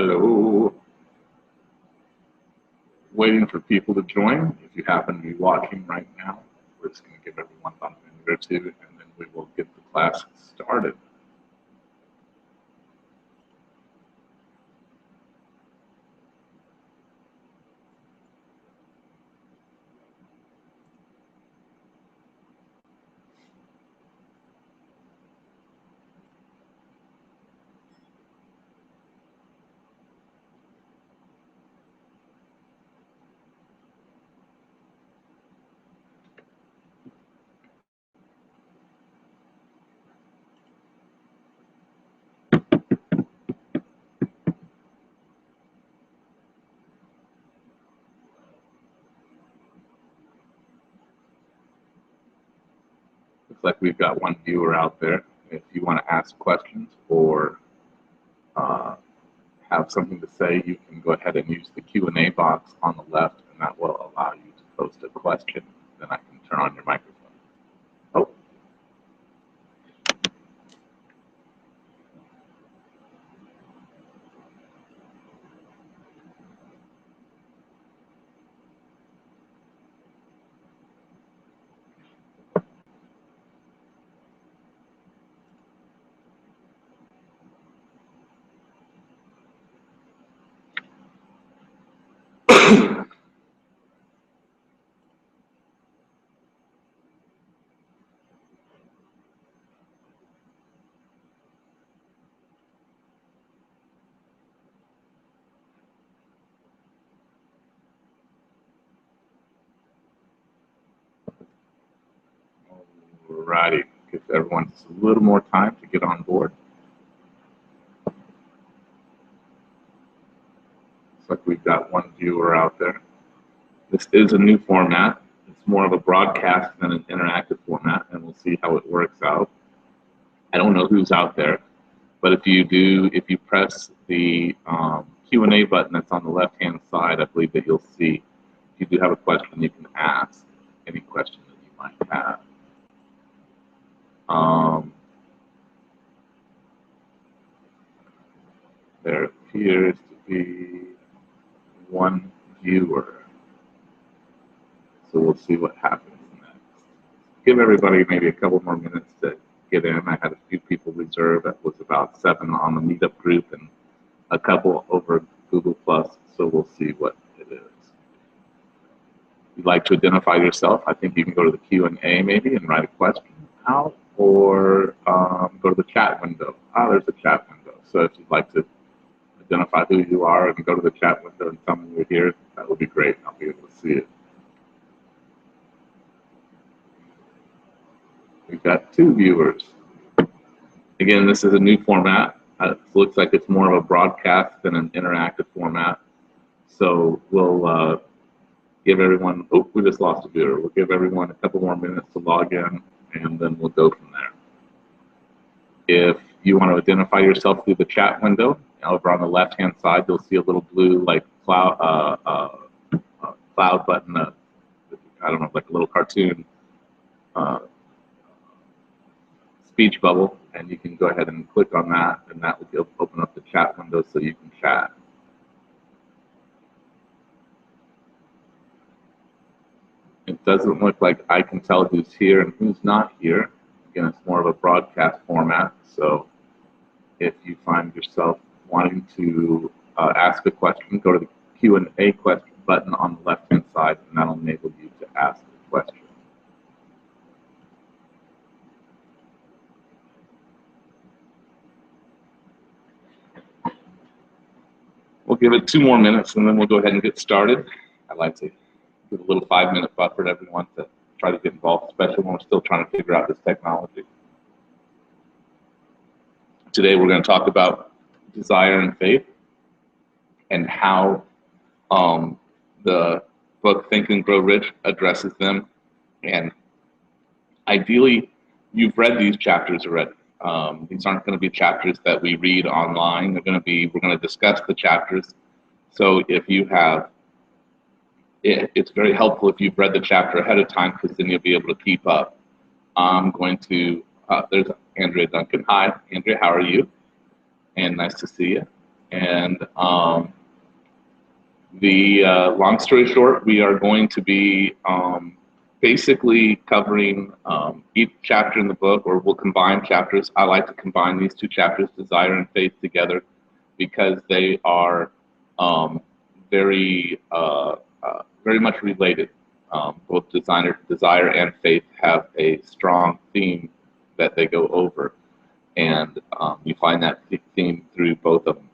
Hello. Waiting for people to join. If you happen to be watching right now, we're just going to give everyone about a minute or two, and then we will get the class started. Looks like we've got one viewer out there. If you want to ask questions or have something to say, you can go ahead and use the Q&A box on the left, and that will allow you to post a question. Then I can turn on your microphone. Oh. Alrighty, gives everyone just a little more time to get on board. Looks like we've got one viewer out there. This is a new format. It's more of a broadcast than an interactive format, and we'll see how it works out. I don't know who's out there, but if you press the Q&A button that's on the left-hand side, I believe that you'll see, if you do have a question, you can ask any question that you might have. There appears to be one viewer, so we'll see what happens next. Give everybody maybe a couple more minutes to get in. I had a few people reserved. That was about 7 on the meetup group and a couple over Google+, so we'll see what it is. If you'd like to identify yourself, I think you can go to the Q&A maybe and write a question out, or go to the chat window. There's the chat window. So if you'd like to identify who you are and go to the chat window and tell me you're here, that would be great. I'll be able to see it. We've got 2 viewers. Again, this is a new format. It looks like it's more of a broadcast than an interactive format. So we'll give everyone, oh, we just lost a viewer. We'll give everyone a couple more minutes to log in, and then we'll go from there. If you want to identify yourself through the chat window, over on the left-hand side, you'll see a little blue like cloud button. I don't know, like a little cartoon speech bubble, and you can go ahead and click on that, and that will open up the chat window so you can chat. It doesn't look like I can tell who's here and who's not here. Again, it's more of a broadcast format, so if you find yourself wanting to ask a question, go to the Q&A question button on the left-hand side, and that'll enable you to ask a question. We'll give it 2 more minutes, and then we'll go ahead and get started. I'd like to give a little 5-minute buffer to everyone to try to get involved, especially when we're still trying to figure out this technology. Today we're going to talk about desire and faith and how the book Think and Grow Rich addresses them. And ideally, you've read these chapters already. These aren't going to be chapters that we read online. We're going to discuss the chapters. So if you have, it's very helpful if you've read the chapter ahead of time, because then you'll be able to keep up. I'm going to, there's Andrea Duncan. Hi, Andrea, how are you? And nice to see you. And long story short, we are going to be basically covering each chapter in the book, or we'll combine chapters. I like to combine these two chapters, desire and faith, together because they are very much related. Both desire and faith have a strong theme that they go over, and you find that theme through both of them.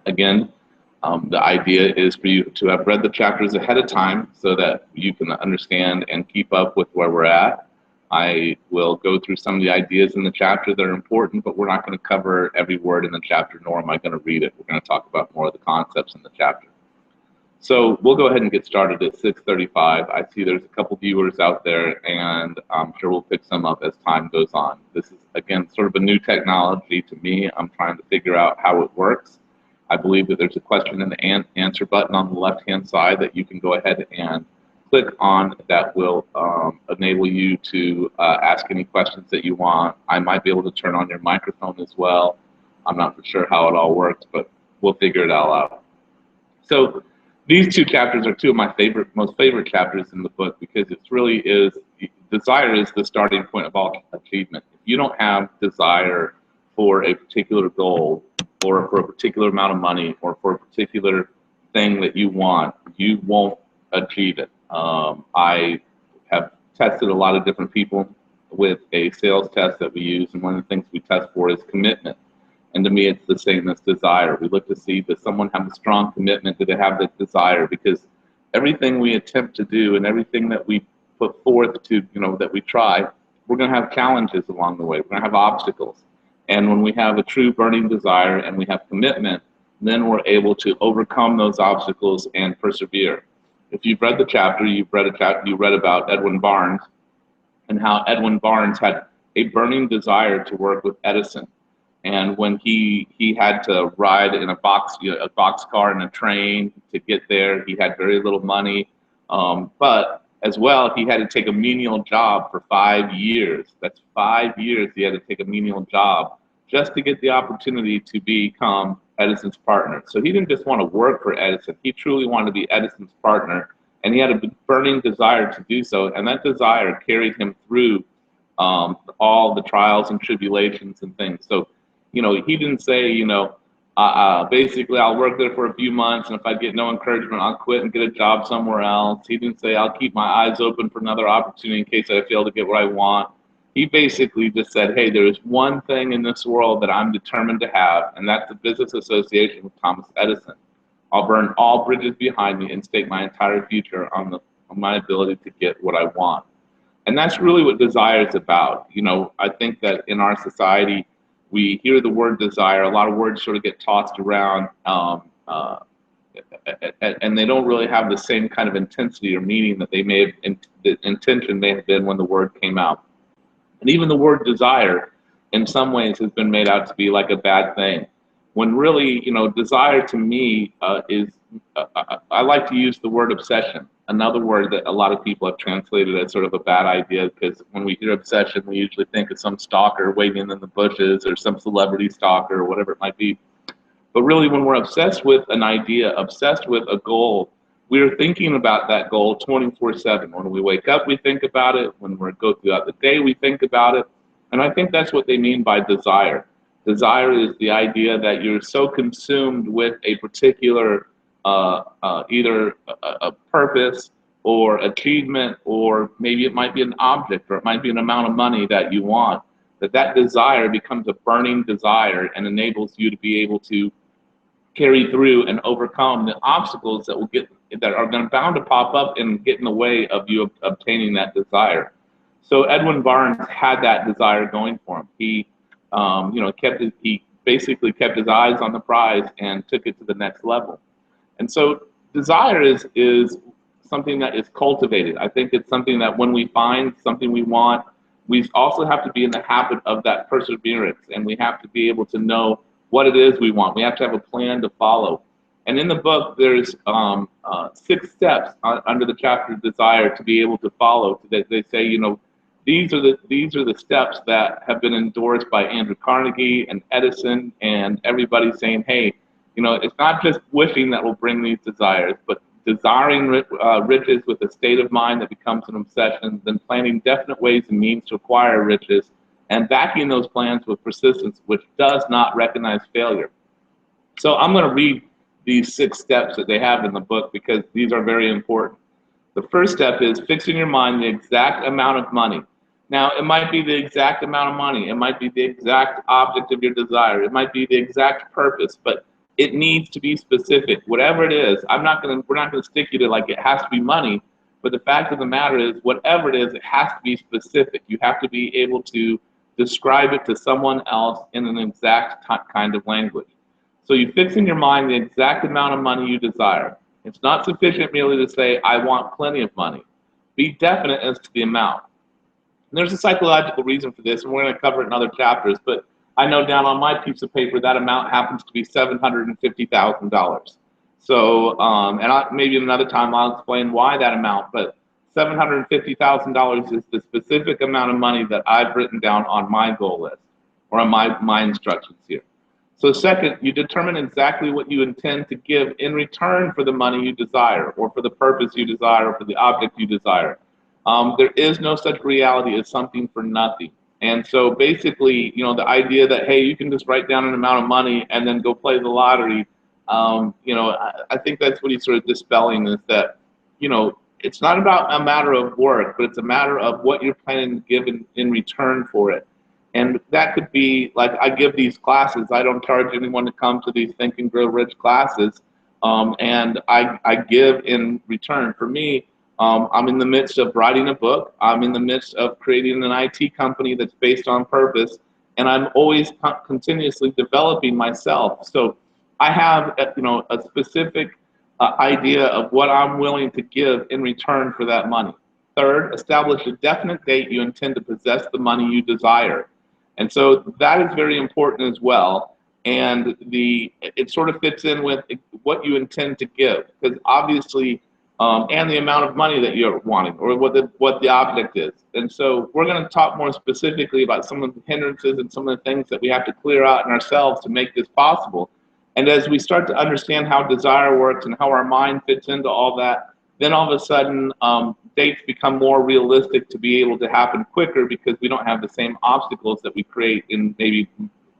Again, the idea is for you to have read the chapters ahead of time so that you can understand and keep up with where we're at. I will go through some of the ideas in the chapter that are important, but we're not going to cover every word in the chapter, nor am I going to read it. We're going to talk about more of the concepts in the chapter. So we'll go ahead and get started at 6:35. I see there's a couple viewers out there, and I'm sure we'll pick some up as time goes on. This is, again, sort of a new technology to me. I'm trying to figure out how it works. I believe that there's a question in the answer button on the left-hand side that you can go ahead and click on that will enable you to ask any questions that you want. I might be able to turn on your microphone as well. I'm not for sure how it all works, but we'll figure it all out. So these two chapters are two of my most favorite chapters in the book because it really is, desire is the starting point of all achievement. If you don't have desire for a particular goal, or for a particular amount of money, or for a particular thing that you want, you won't achieve it. I have tested a lot of different people with a sales test that we use, and one of the things we test for is commitment. And to me, it's the same as desire. We look to see, does someone have a strong commitment? Do they have the desire? Because everything we attempt to do and everything that we put forth to, that we try, we're going to have challenges along the way. We're going to have obstacles. And when we have a true burning desire and we have commitment, then we're able to overcome those obstacles and persevere. If you've read the chapter, you read about Edwin Barnes and how Edwin Barnes had a burning desire to work with Edison. And when he had to ride in a boxcar and a train to get there, he had very little money. But as well, he had to take a menial job for 5 years. That's 5 years he had to take a menial job just to get the opportunity to become Edison's partner. So he didn't just want to work for Edison. He truly wanted to be Edison's partner, and he had a burning desire to do so, and that desire carried him through all the trials and tribulations and things. So, he didn't say, basically, I'll work there for a few months, and if I get no encouragement, I'll quit and get a job somewhere else. He didn't say, I'll keep my eyes open for another opportunity in case I fail to get what I want. He basically just said, hey, there is one thing in this world that I'm determined to have, and that's a business association with Thomas Edison. I'll burn all bridges behind me and stake my entire future on my ability to get what I want. And that's really what desire is about. I think that in our society, we hear the word desire, a lot of words sort of get tossed around, and they don't really have the same kind of intensity or meaning that the intention may have been when the word came out. And even the word desire, in some ways, has been made out to be like a bad thing. When really, desire to me is, I like to use the word obsession, another word that a lot of people have translated as sort of a bad idea, because when we hear obsession, we usually think of some stalker waiting in the bushes or some celebrity stalker or whatever it might be. But really, when we're obsessed with an idea, obsessed with a goal, we're thinking about that goal 24/7. When we wake up, we think about it. When we go throughout the day, we think about it. And I think that's what they mean by desire. Desire is the idea that you're so consumed with a particular either a purpose or achievement, or maybe it might be an object, or it might be an amount of money that you want, that desire becomes a burning desire and enables you to be able to carry through and overcome the obstacles that are bound to pop up and get in the way of you obtaining that desire. So Edwin Barnes had that desire going for him. He basically kept his eyes on the prize and took it to the next level. And so desire is something that is cultivated. I think it's something that when we find something we want, we also have to be in the habit of that perseverance, and we have to be able to know what it is we want. We have to have a plan to follow. And in the book, there's 6 steps under the chapter Desire to be able to follow. They say, these are the steps that have been endorsed by Andrew Carnegie and Edison and everybody saying, hey, You know, it's not just wishing that will bring these desires, but desiring riches with a state of mind that becomes an obsession, then planning definite ways and means to acquire riches, and backing those plans with persistence, which does not recognize failure. So I'm going to read these 6 steps that they have in the book because these are very important. The first step is fixing your mind the exact amount of money. Now, it might be the exact amount of money. It might be the exact object of your desire. It might be the exact purpose, but it needs to be specific. Whatever it is, we're not going to stick you to like it has to be money, but the fact of the matter is, whatever it is, it has to be specific. You have to be able to describe it to someone else in an exact kind of language. So you fix in your mind the exact amount of money you desire. It's not sufficient merely to say, I want plenty of money. Be definite as to the amount. And there's a psychological reason for this, and we're going to cover it in other chapters, but I know down on my piece of paper that amount happens to be $750,000. So, maybe another time I'll explain why that amount, but $750,000 is the specific amount of money that I've written down on my goal list, or on my instructions here. So second, you determine exactly what you intend to give in return for the money you desire, or for the purpose you desire, or for the object you desire. There is no such reality as something for nothing. And so basically, you know, the idea that, hey, you can just write down an amount of money and then go play the lottery, you know, I think that's what he's sort of dispelling, is that, you know, it's not about a matter of work, but it's a matter of what you're planning to give in return for it. And that could be, like, I give these classes. I don't charge anyone to come to these Think and Grow Rich classes, and I give in return. For me, I'm in the midst of writing a book. I'm in the midst of creating an IT company that's based on purpose, and I'm always continuously developing myself. So I have, you know, a specific idea of what I'm willing to give in return for that money. Third, establish a definite date you intend to possess the money you desire. And so that is very important as well. And it sort of fits in with what you intend to give, because obviously, and the amount of money that you're wanting, or what the object is. And so we're going to talk more specifically about some of the hindrances and some of the things that we have to clear out in ourselves to make this possible. And as we start to understand how desire works and how our mind fits into all that, then all of a sudden, dates become more realistic to be able to happen quicker, because we don't have the same obstacles that we create in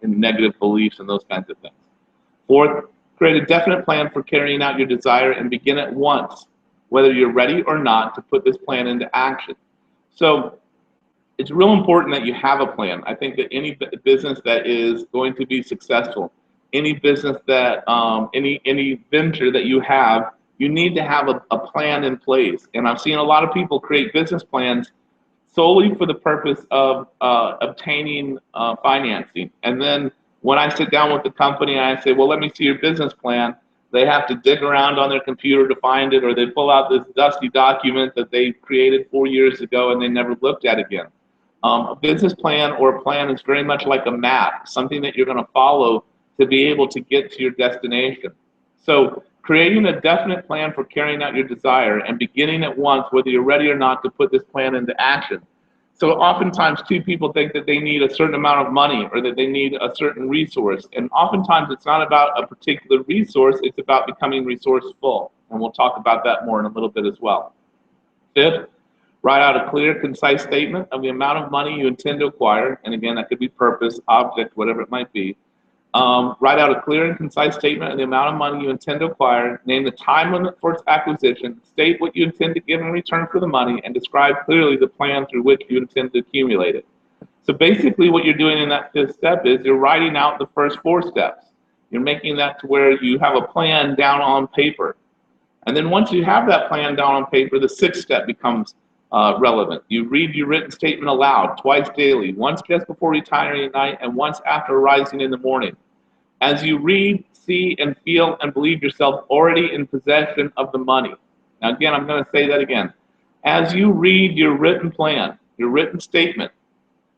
negative beliefs and those kinds of things. Fourth, create a definite plan for carrying out your desire and begin at once, whether you're ready or not, to put this plan into action. So it's real important that you have a plan. I think that any business that is going to be successful, any business that, any venture that you have, you need to have a plan in place. And I've seen a lot of people create business plans solely for the purpose of obtaining financing. And then when I sit down with the company and I say, well, let me see your business plan, they have to dig around on their computer to find it, or they pull out this dusty document that they created 4 years ago and they never looked at again. A business plan or a plan is very much like a map, something that you're going to follow to be able to get to your destination. So creating a definite plan for carrying out your desire and beginning at once, whether you're ready or not, to put this plan into action. So oftentimes, too, people think that they need a certain amount of money or that they need a certain resource. And oftentimes, it's not about a particular resource. It's about becoming resourceful. And we'll talk about that more in a little bit as well. Fifth, write out a clear, concise statement of the amount of money you intend to acquire. And again, that could be purpose, object, whatever it might be. Write out a clear and concise statement of the amount of money you intend to acquire, name the time limit for its acquisition, state what you intend to give in return for the money, and describe clearly the plan through which you intend to accumulate it. So basically what you're doing in that fifth step is you're writing out the first 4 steps. You're making that to where you have a plan down on paper. And then once you have that plan down on paper, the 6th step becomes relevant. You read your written statement aloud twice daily, once just before retiring at night and once after rising in the morning. As you read, see, and feel and believe yourself already in possession of the money. Now again, I'm going to say that again. As you read your written plan, your written statement,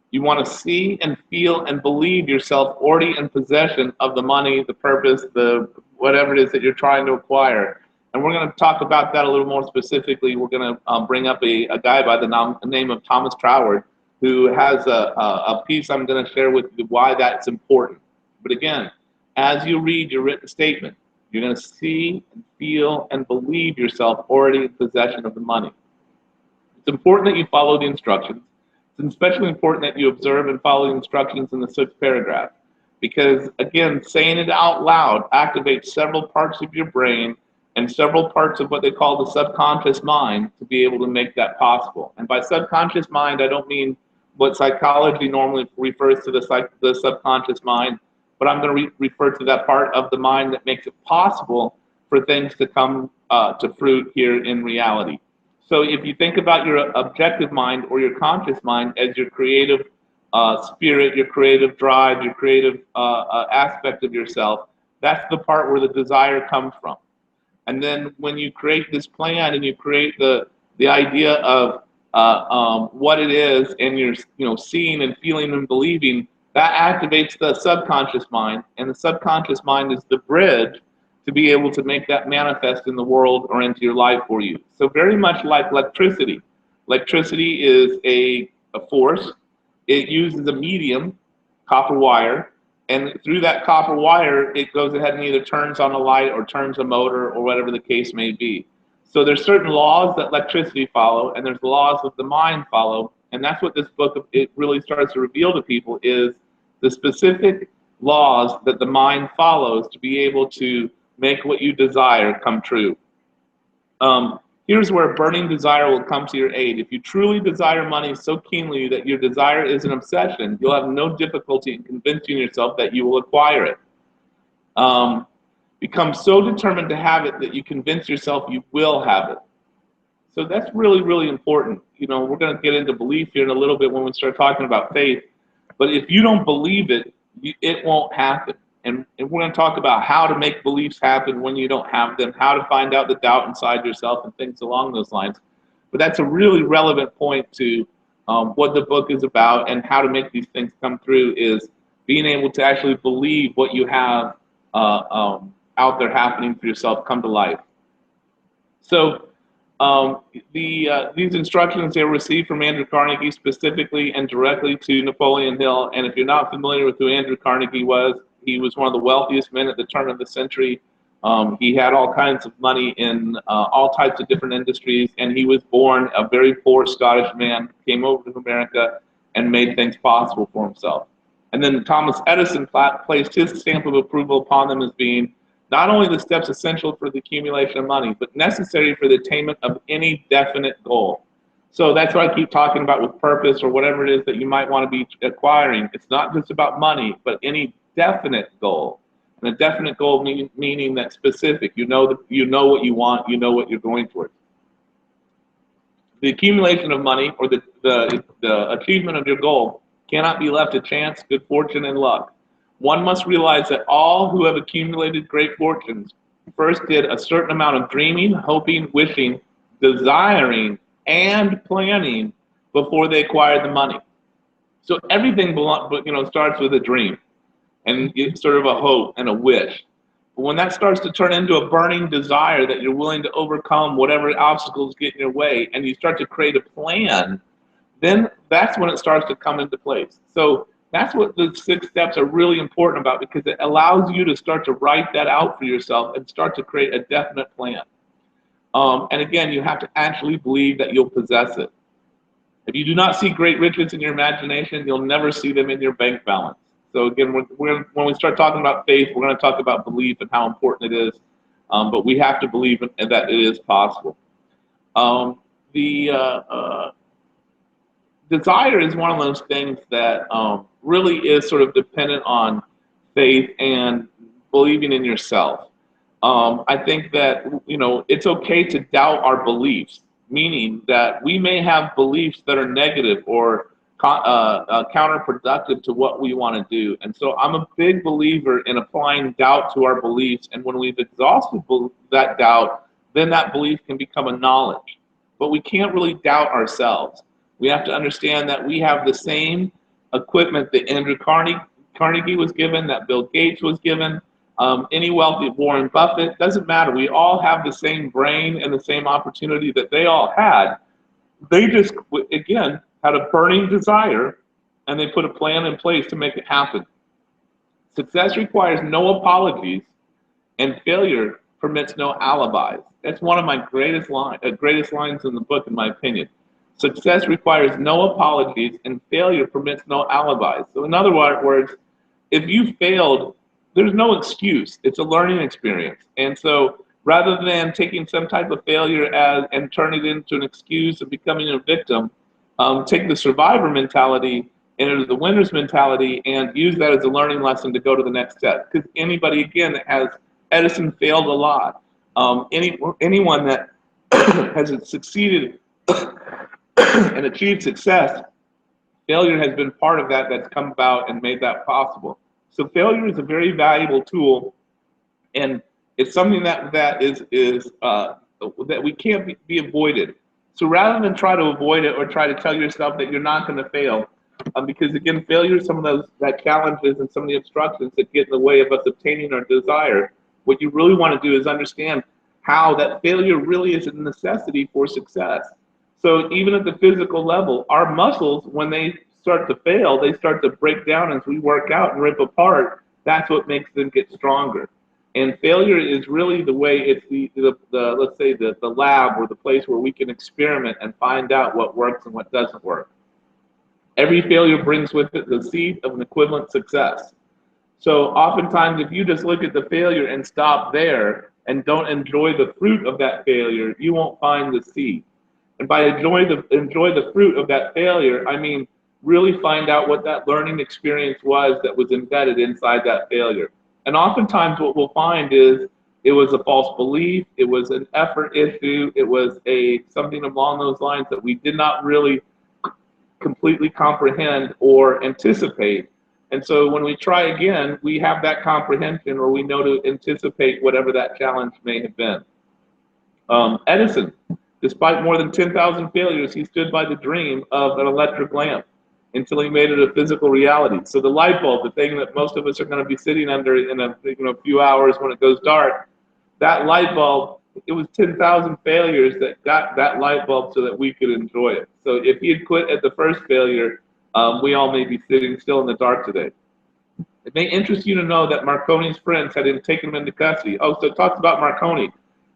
you want to see and feel and believe yourself already in possession of the money, the purpose, the whatever it is that you're trying to acquire. And we're going to talk about that a little more specifically. We're going to bring up a guy by the name of Thomas Troward, who has a piece I'm going to share with you why that's important. But again, as you read your written statement, you're going to see and feel and believe yourself already in possession of the money. It's important that you follow the instructions. It's especially important that you observe and follow the instructions in the 6th paragraph. Because, again, saying it out loud activates several parts of your brain and several parts of what they call the subconscious mind to be able to make that possible. And by subconscious mind, I don't mean what psychology normally refers to the subconscious mind, but I'm going to refer to that part of the mind that makes it possible for things to come to fruit here in reality. So if you think about your objective mind or your conscious mind as your creative spirit, your creative drive, your creative aspect of yourself, that's the part where the desire comes from. And then when you create this plan and you create the idea of what it is, and you're seeing and feeling and believing, that activates the subconscious mind, and the subconscious mind is the bridge to be able to make that manifest in the world or into your life for you. So very much like electricity. Electricity is a force. It uses a medium, copper wire, and through that copper wire, it goes ahead and either turns on a light or turns a motor or whatever the case may be. So there's certain laws that electricity follow, and there's laws that the mind follow, and that's what this book, it really starts to reveal to people, is the specific laws that the mind follows to be able to make what you desire come true. Here's where burning desire will come to your aid. If you truly desire money so keenly that your desire is an obsession, you'll have no difficulty in convincing yourself that you will acquire it. Become so determined to have it that you convince yourself you will have it. So that's really, really important. We're going to get into belief here in a little bit when we start talking about faith. But if you don't believe it, it won't happen. And we're going to talk about how to make beliefs happen when you don't have them, how to find out the doubt inside yourself and things along those lines. But that's a really relevant point to what the book is about, and how to make these things come through is being able to actually believe what you have out there happening for yourself come to life. So these instructions they were received from Andrew Carnegie specifically and directly to Napoleon Hill. And if you're not familiar with who Andrew Carnegie was, he was one of the wealthiest men at the turn of the century. He had all kinds of money in all types of different industries, and he was born a very poor Scottish man, came over to America and made things possible for himself. And then Thomas Edison placed his stamp of approval upon them as being not only the steps essential for the accumulation of money, but necessary for the attainment of any definite goal. So that's what I keep talking about with purpose, or whatever it is that you might want to be acquiring. It's not just about money, but any definite goal. And a definite goal meaning that specific. You know what you want, you know what you're going towards. The accumulation of money, or the achievement of your goal, cannot be left to chance, good fortune, and luck. One must realize that all who have accumulated great fortunes first did a certain amount of dreaming, hoping, wishing, desiring, and planning before they acquired the money. So everything starts with a dream, and it's sort of a hope and a wish. But when that starts to turn into a burning desire that you're willing to overcome whatever obstacles get in your way, and you start to create a plan, then that's when it starts to come into place. So that's what the 6 steps are really important about, because it allows you to start to write that out for yourself and start to create a definite plan. And again, you have to actually believe that you'll possess it. If you do not see great riches in your imagination, you'll never see them in your bank balance. So again, when we start talking about faith, we're going to talk about belief and how important it is. But we have to believe that it is possible. Desire is one of those things that really is sort of dependent on faith and believing in yourself. I think that it's okay to doubt our beliefs, meaning that we may have beliefs that are negative or counterproductive to what we want to do. And so I'm a big believer in applying doubt to our beliefs, and when we've exhausted that doubt, then that belief can become a knowledge. But we can't really doubt ourselves. We have to understand that we have the same equipment that Andrew Carnegie was given, that Bill Gates was given, any wealthy Warren Buffett, doesn't matter. We all have the same brain and the same opportunity that they all had. They just, again, had a burning desire, and they put a plan in place to make it happen. Success requires no apologies, and failure permits no alibis. That's one of my greatest lines in the book, in my opinion. Success requires no apologies, and failure permits no alibis. So, in other words, if you failed, there's no excuse. It's a learning experience. And so rather than taking some type of failure and turn it into an excuse of becoming a victim, take the survivor mentality and the winner's mentality and use that as a learning lesson to go to the next step. Because anybody, again, that has, Edison failed a lot. Anyone that has succeeded and achieved success, failure has been part of that that's come about and made that possible. So failure is a very valuable tool, and it's something that that we can't be avoided. So rather than try to avoid it or try to tell yourself that you're not going to fail, because again, failure is some of those challenges and some of the obstructions that get in the way of us obtaining our desire. What you really want to do is understand how that failure really is a necessity for success. So even at the physical level, our muscles, when they start to fail, they start to break down as we work out and rip apart. That's what makes them get stronger. And failure is really the way, it's the let's say the lab or the place where we can experiment and find out what works and what doesn't work. Every failure brings with it the seed of an equivalent success. So oftentimes, if you just look at the failure and stop there and don't enjoy the fruit of that failure, you won't find the seed. And by enjoy the fruit of that failure, I mean really find out what that learning experience was that was embedded inside that failure. And oftentimes what we'll find is it was a false belief, it was an effort issue, it was something along those lines that we did not really completely comprehend or anticipate. And so when we try again, we have that comprehension, or we know to anticipate whatever that challenge may have been. Edison, despite more than 10,000 failures, he stood by the dream of an electric lamp until he made it a physical reality. So the light bulb, the thing that most of us are going to be sitting under in a few hours when it goes dark, that light bulb, it was 10,000 failures that got that light bulb so that we could enjoy it. So if he had quit at the first failure, we all may be sitting still in the dark today. It may interest you to know that Marconi's friends had taken him into custody. Oh, so it talks about Marconi.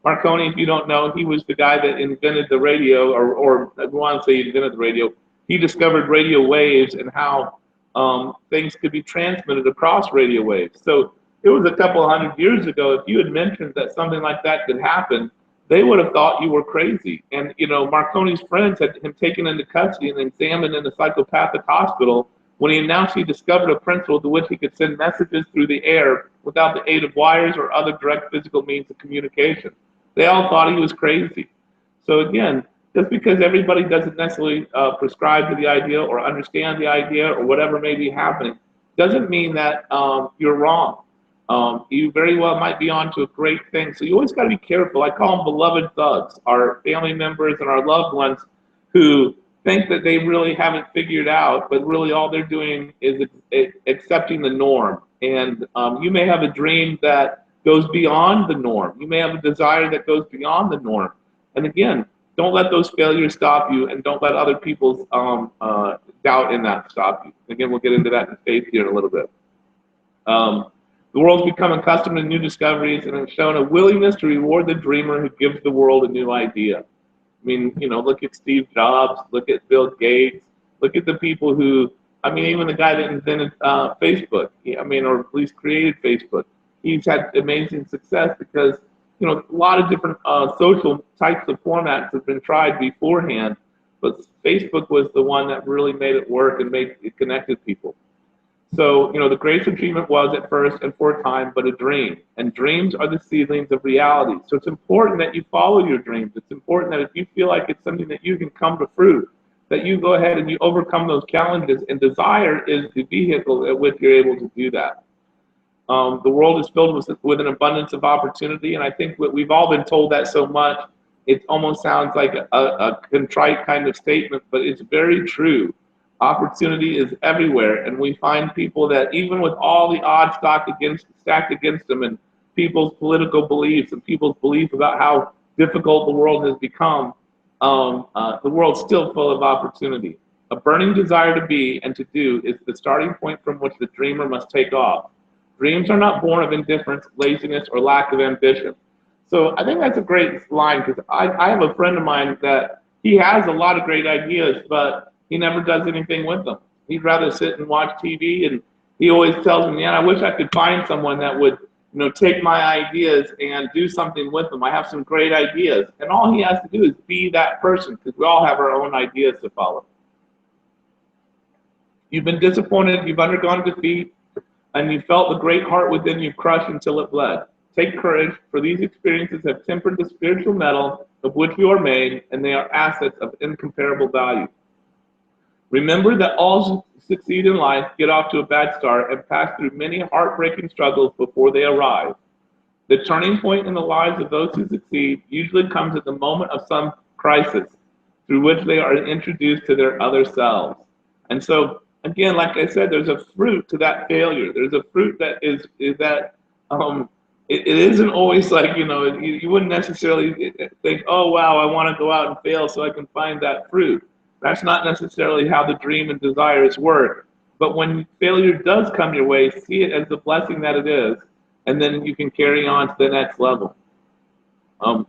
Marconi, if you don't know, he was the guy that invented the radio, or I want to say he invented the radio. He discovered radio waves and how things could be transmitted across radio waves. So it was a couple hundred years ago. If you had mentioned that something like that could happen, they would have thought you were crazy. And Marconi's friends had him taken into custody and examined in a psychopathic hospital when he announced he discovered a principle to which he could send messages through the air without the aid of wires or other direct physical means of communication. They all thought he was crazy. So again, just because everybody doesn't necessarily prescribe to the idea or understand the idea or whatever may be happening, doesn't mean that you're wrong. You very well might be onto a great thing. So you always got to be careful. I call them beloved thugs, our family members and our loved ones who think that they really haven't figured out, but really all they're doing is accepting the norm. And you may have a dream that goes beyond the norm. You may have a desire that goes beyond the norm. And again, don't let those failures stop you, and don't let other people's doubt in that stop you. Again, we'll get into that in faith here in a little bit. The world's become accustomed to new discoveries and has shown a willingness to reward the dreamer who gives the world a new idea. I mean, look at Steve Jobs, look at Bill Gates, look at the people who, even the guy that invented Facebook, or at least created Facebook. He's had amazing success because, a lot of different social types of formats have been tried beforehand, but Facebook was the one that really made it work and made it connected people. So, the greatest achievement was at first and for a time but a dream. And dreams are the seedlings of reality. So it's important that you follow your dreams. It's important that if you feel like it's something that you can come to fruit, that you go ahead and you overcome those challenges. And desire is the vehicle at which you're able to do that. The world is filled with an abundance of opportunity. And I think we've all been told that so much, it almost sounds like a contrite kind of statement, but it's very true. Opportunity is everywhere, and we find people that even with all the odds stacked against them, and people's political beliefs and people's belief about how difficult the world has become, the world's still full of opportunity. A burning desire to be and to do is the starting point from which the dreamer must take off. Dreams are not born of indifference, laziness, or lack of ambition. So I think that's a great line because I have a friend of mine that he has a lot of great ideas, but he never does anything with them. He'd rather sit and watch TV, and he always tells me, "Man, I wish I could find someone that would, take my ideas and do something with them. I have some great ideas." And all he has to do is be that person because we all have our own ideas to follow. You've been disappointed, you've undergone defeat, and you felt the great heart within you crush until it bled. Take courage, for these experiences have tempered the spiritual metal of which you are made, and they are assets of incomparable value. Remember that all who succeed in life get off to a bad start and pass through many heartbreaking struggles before they arrive. The turning point in the lives of those who succeed usually comes at the moment of some crisis through which they are introduced to their other selves. And so, again, like I said, there's a fruit to that failure. There's a fruit that is that it isn't always like, you wouldn't necessarily think, oh, wow, I want to go out and fail so I can find that fruit. That's not necessarily how the dream and desires work. But when failure does come your way, see it as the blessing that it is, and then you can carry on to the next level. Let's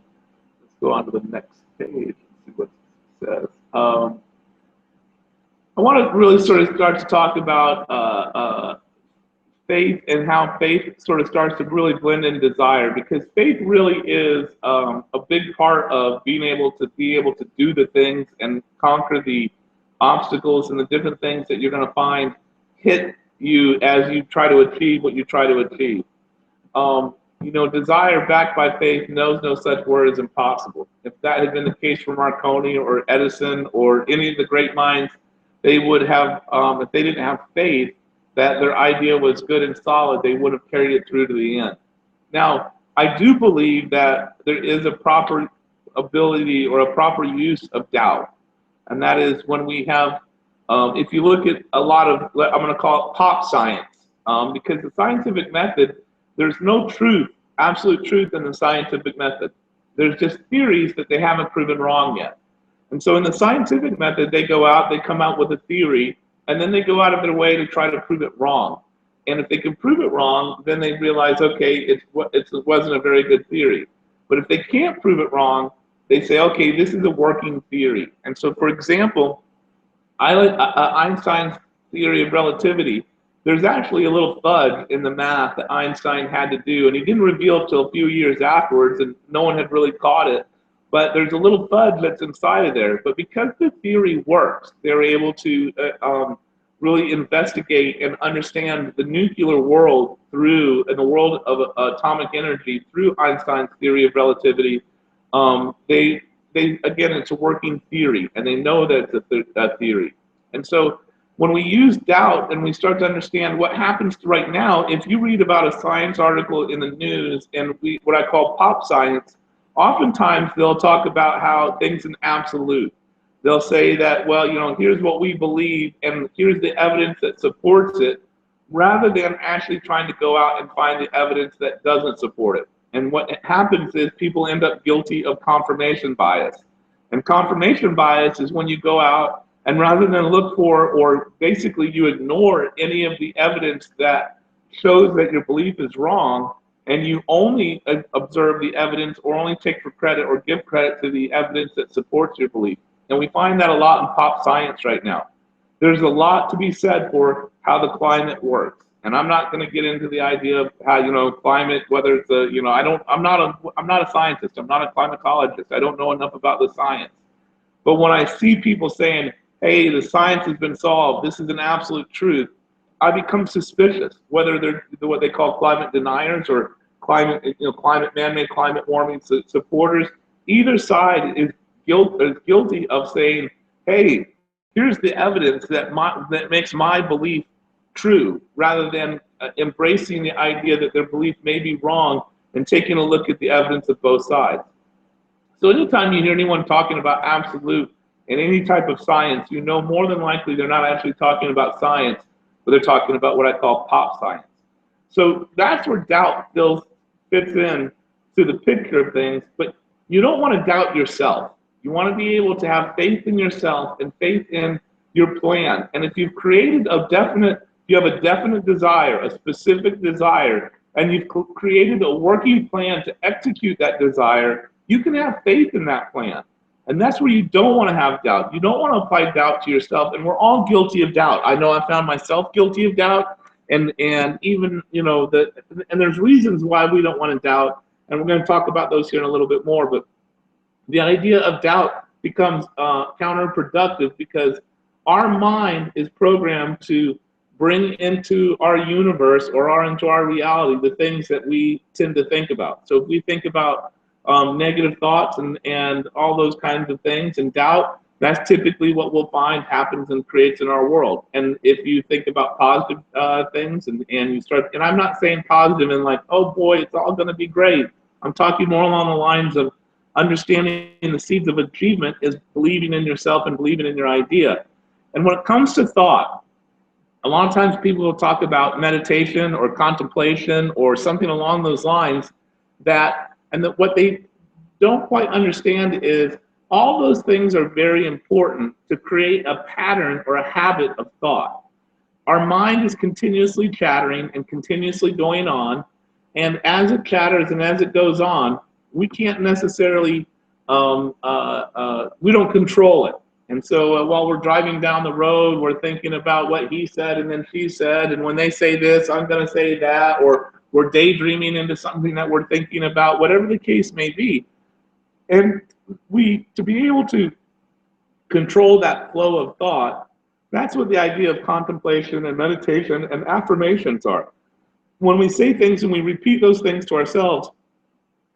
go on to the next page and see what it says. I want to really sort of start to talk about faith and how faith sort of starts to really blend in desire, because faith really is a big part of being able to do the things and conquer the obstacles and the different things that you're going to find hit you as you try to achieve what you try to achieve. Desire backed by faith knows no such word as impossible. If that had been the case for Marconi or Edison or any of the great minds, they would have, if they didn't have faith that their idea was good and solid, they would have carried it through to the end. Now, I do believe that there is a proper ability or a proper use of doubt. And that is when we have, if you look at a lot of, I'm going to call it pop science, because the scientific method, there's no truth, absolute truth in the scientific method. There's just theories that they haven't proven wrong yet. And so in the scientific method, they go out, they come out with a theory, and then they go out of their way to try to prove it wrong. And if they can prove it wrong, then they realize, okay, it wasn't a very good theory. But if they can't prove it wrong, they say, okay, this is a working theory. And so, for example, Einstein's theory of relativity, there's actually a little fudge in the math that Einstein had to do, and he didn't reveal it till a few years afterwards, and no one had really caught it. But there's a little fudge that's inside of there. But because the theory works, they're able to really investigate and understand the nuclear world and the world of atomic energy through Einstein's theory of relativity. They again, it's a working theory, and they know that it's a theory. And so when we use doubt and we start to understand what happens right now, if you read about a science article in the news and what I call pop science, oftentimes they'll talk about how things in absolute. They'll say that, well, here's what we believe and here's the evidence that supports it, rather than actually trying to go out and find the evidence that doesn't support it. And what happens is people end up guilty of confirmation bias. And confirmation bias is when you go out and rather than look for, or basically you ignore any of the evidence that shows that your belief is wrong, and you only observe the evidence or only take for credit or give credit to the evidence that supports your belief. And we find that a lot in pop science right now. There's a lot to be said for how the climate works. And I'm not going to get into the idea of how, climate, whether it's I'm not a scientist. I'm not a climatologist. I don't know enough about the science. But when I see people saying, hey, the science has been solved, this is an absolute truth, I become suspicious, whether they're what they call climate deniers or man-made climate warming supporters. Either side is guilty of saying, hey, here's the evidence that makes my belief true, rather than embracing the idea that their belief may be wrong and taking a look at the evidence of both sides. So anytime you hear anyone talking about absolute in any type of science, more than likely they're not actually talking about science, but they're talking about what I call pop science. So that's where doubt still fits in to the picture of things, but you don't want to doubt yourself. You want to be able to have faith in yourself and faith in your plan. And if you've created a definite you have a definite desire, a specific desire, and you've created a working plan to execute that desire, you can have faith in that plan. And that's where you don't want to have doubt. You don't want to apply doubt to yourself. And we're all guilty of doubt. I know I found myself guilty of doubt. And even, and there's reasons why we don't want to doubt. And we're going to talk about those here in a little bit more. But the idea of doubt becomes counterproductive because our mind is programmed to bring into our universe or into our reality the things that we tend to think about. So if we think about negative thoughts and all those kinds of things and doubt, that's typically what we'll find happens and creates in our world. And if you think about positive things and you start, and I'm not saying positive and like, oh boy, it's all going to be great. I'm talking more along the lines of understanding the seeds of achievement is believing in yourself and believing in your idea. And when it comes to thought, a lot of times people will talk about meditation or contemplation or something along those lines what they don't quite understand is all those things are very important to create a pattern or a habit of thought. Our mind is continuously chattering and continuously going on, and as it chatters and as it goes on, we can't necessarily, we don't control it. And so while we're driving down the road, we're thinking about what he said and then she said, and when they say this, I'm going to say that, or we're daydreaming into something that we're thinking about, whatever the case may be. And to be able to control that flow of thought, that's what the idea of contemplation and meditation and affirmations are. When we say things and we repeat those things to ourselves,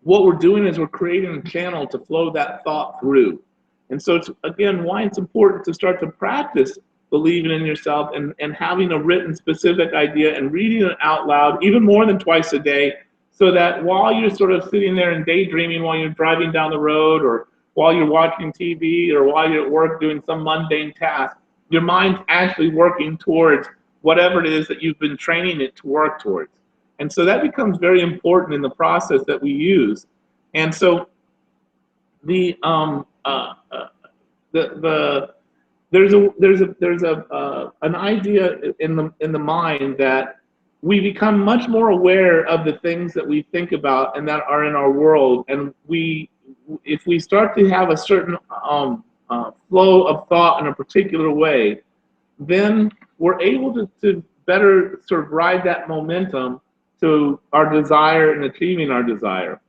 what we're doing is we're creating a channel to flow that thought through. And so it's, again, why it's important to start to practice believing in yourself and having a written specific idea and reading it out loud, even more than twice a day, so that while you're sort of sitting there and daydreaming while you're driving down the road or while you're watching TV or while you're at work doing some mundane task, your mind's actually working towards whatever it is that you've been training it to work towards. And so that becomes very important in the process that we use. And so there's an idea in the mind that we become much more aware of the things that we think about and that are in our world, and if we start to have a certain flow of thought in a particular way, then we're able to better sort of ride that momentum to our desire and achieving our desire.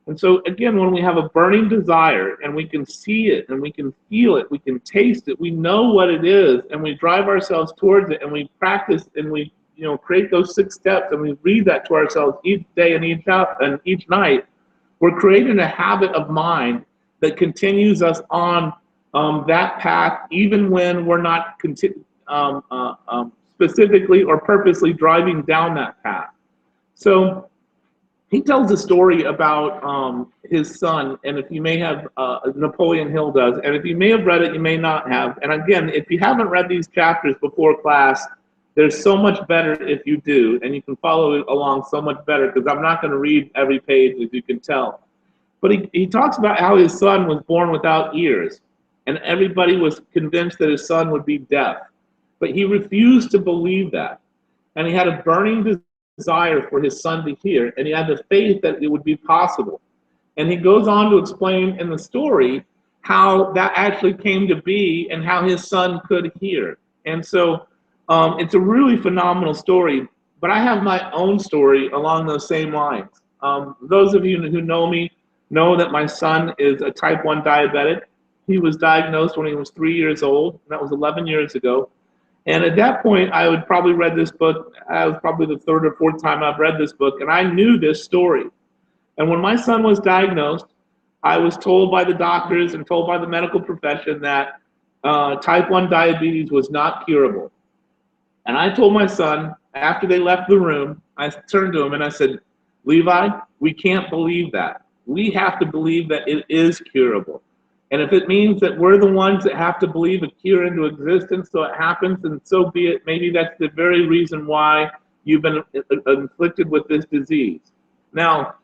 And so again, when we have a burning desire and we can see it and we can feel it, we can taste it, we know what it is, and we drive ourselves towards it and we practice and we create those 6 steps and we read that to ourselves each day and each night, we're creating a habit of mind that continues us on that path even when we're not specifically or purposely driving down that path. So he tells a story about his son, and if you may have, Napoleon Hill does, and if you may have read it, you may not have. And again, if you haven't read these chapters before class, there's so much better if you do, and you can follow along so much better, because I'm not going to read every page, as you can tell. But he talks about how his son was born without ears, and everybody was convinced that his son would be deaf. But he refused to believe that, and he had a burning desire for his son to hear, and he had the faith that it would be possible. And he goes on to explain in the story how that actually came to be and how his son could hear. And so it's a really phenomenal story, but I have my own story along those same lines. Those of you who know me know that my son is a type 1 diabetic. He was diagnosed when he was 3 years old, and that was 11 years ago. And at that point, I had probably read this book. It was probably the 3rd or 4th time I've read this book, and I knew this story. And when my son was diagnosed, I was told by the doctors and told by the medical profession that type 1 diabetes was not curable. And I told my son, after they left the room, I turned to him and I said, Levi, we can't believe that. We have to believe that it is curable. And if it means that we're the ones that have to believe a cure into existence so it happens, then so be it. Maybe that's the very reason why you've been afflicted with this disease. Now,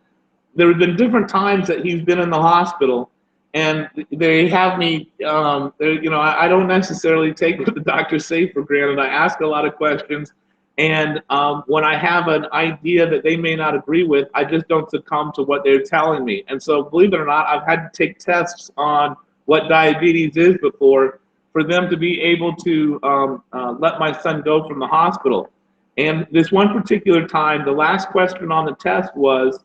there have been different times that he's been in the hospital, and they have me, I don't necessarily take what the doctors say for granted. I ask a lot of questions, And when I have an idea that they may not agree with, I just don't succumb to what they're telling me. And so, believe it or not, I've had to take tests on what diabetes is before for them to be able to let my son go from the hospital. And this one particular time, the last question on the test was,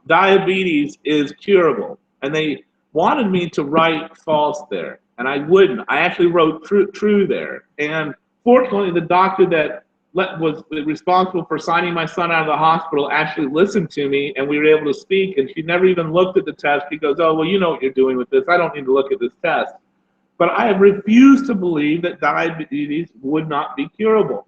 diabetes is curable. And they wanted me to write false there. And I wouldn't. I actually wrote true there. And fortunately, the doctor that was responsible for signing my son out of the hospital actually listened to me, and we were able to speak. And she never even looked at the test. She goes, "Oh, well, you know what you're doing with this. I don't need to look at this test." But I have refused to believe that diabetes would not be curable.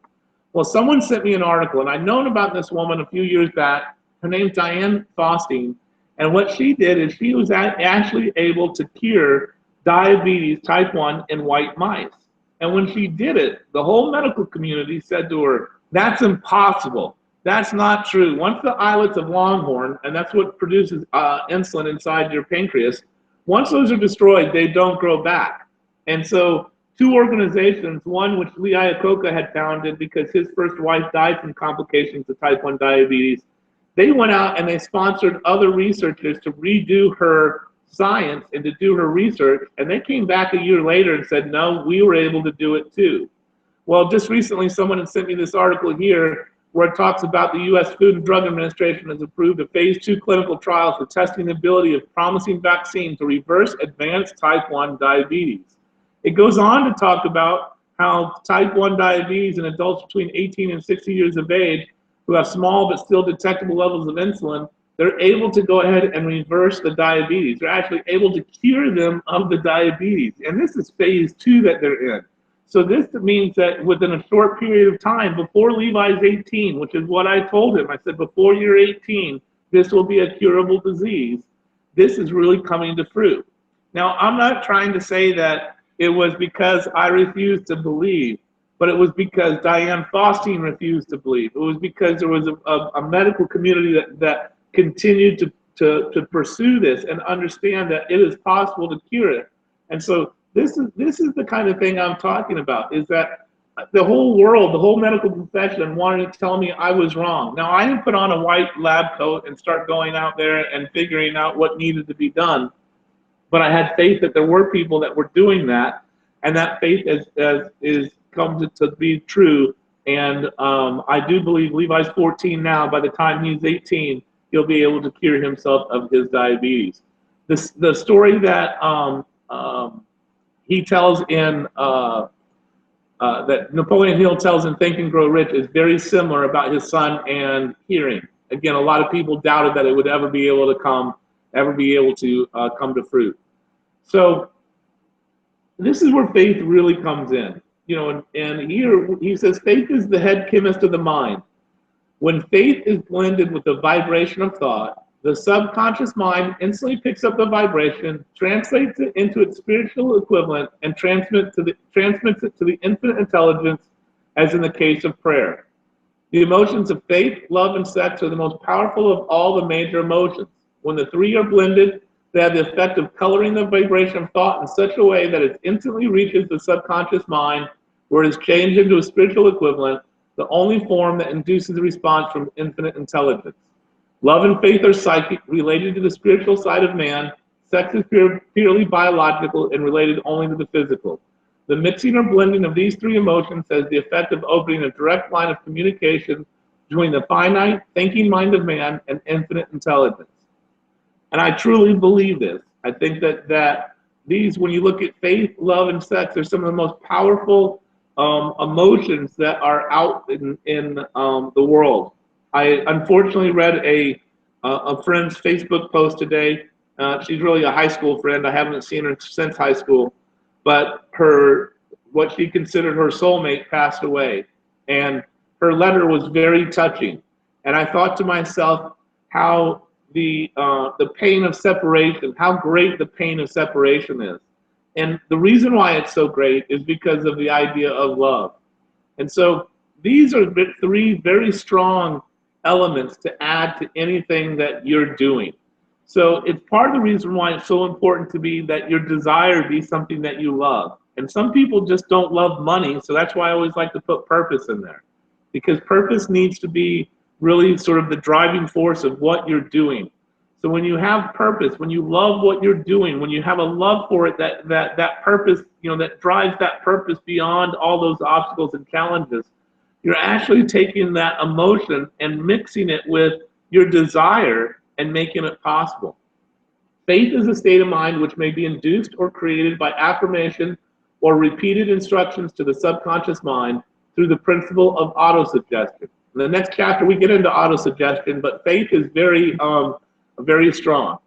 Well, someone sent me an article, and I'd known about this woman a few years back. Her name's Diane Faustin, and what she did is she was actually able to cure diabetes type 1 in white mice. And when she did it, the whole medical community said to her, "That's impossible. That's not true. Once the islets of Longhorn, and that's what produces insulin inside your pancreas, once those are destroyed, they don't grow back." And so two organizations, one which Lee Iacocca had founded because his first wife died from complications of type 1 diabetes, they went out and they sponsored other researchers to redo her science and to do her research. And they came back a year later and said, "No, we were able to do it too." Well, just recently, someone had sent me this article here where it talks about the U.S. Food and Drug Administration has approved a phase 2 clinical trial for testing the ability of promising vaccine to reverse advanced type 1 diabetes. It goes on to talk about how type 1 diabetes in adults between 18 and 60 years of age who have small but still detectable levels of insulin, they're able to go ahead and reverse the diabetes. They're actually able to cure them of the diabetes. And this is phase 2 that they're in. So this means that within a short period of time, before Levi's 18, which is what I told him, I said, before you're 18, this will be a curable disease. This is really coming to fruit. Now, I'm not trying to say that it was because I refused to believe, but it was because Diane Faustin refused to believe. It was because there was a medical community that continued to pursue this and understand that it is possible to cure it. And so this is the kind of thing I'm talking about, is that the whole world, the whole medical profession wanted to tell me I was wrong. Now, I didn't put on a white lab coat and start going out there and figuring out what needed to be done, but I had faith that there were people that were doing that, and that faith is come to be true. And I do believe Levi's 14 now. By the time he's 18, he'll be able to cure himself of his diabetes. The story that he tells in that Napoleon Hill tells in Think and Grow Rich is very similar about his son and hearing. Again, a lot of people doubted that it would ever be able to come to fruit. So this is where faith really comes in. You know, and here he says faith is the head chemist of the mind. When faith is blended with the vibration of thought, the subconscious mind instantly picks up the vibration, translates it into its spiritual equivalent, and transmits it to the infinite intelligence, as in the case of prayer. The emotions of faith, love, and sex are the most powerful of all the major emotions. When the three are blended, they have the effect of coloring the vibration of thought in such a way that it instantly reaches the subconscious mind, where it is changed into a spiritual equivalent, the only form that induces a response from infinite intelligence. Love and faith are psychic, related to the spiritual side of man. Sex is purely biological and related only to the physical. The mixing or blending of these three emotions has the effect of opening a direct line of communication between the finite, thinking mind of man and infinite intelligence. And I truly believe this. I think that these, when you look at faith, love, and sex, are some of the most powerful emotions that are out in the world. I unfortunately read a friend's Facebook post today. She's really a high school friend. I haven't seen her since high school, but what she considered her soulmate passed away, and her letter was very touching. And I thought to myself how the pain of separation, how great the pain of separation is. And the reason why it's so great is because of the idea of love. And so these are three very strong elements to add to anything that you're doing. So it's part of the reason why it's so important to be that your desire be something that you love. And some people just don't love money, so that's why I always like to put purpose in there. because purpose needs to be really sort of the driving force of what you're doing. So when you have purpose, when you love what you're doing, when you have a love for it, that purpose, that drives that purpose beyond all those obstacles and challenges, you're actually taking that emotion and mixing it with your desire and making it possible. Faith is a state of mind which may be induced or created by affirmation or repeated instructions to the subconscious mind through the principle of autosuggestion. In the next chapter, we get into autosuggestion, but faith is very strong.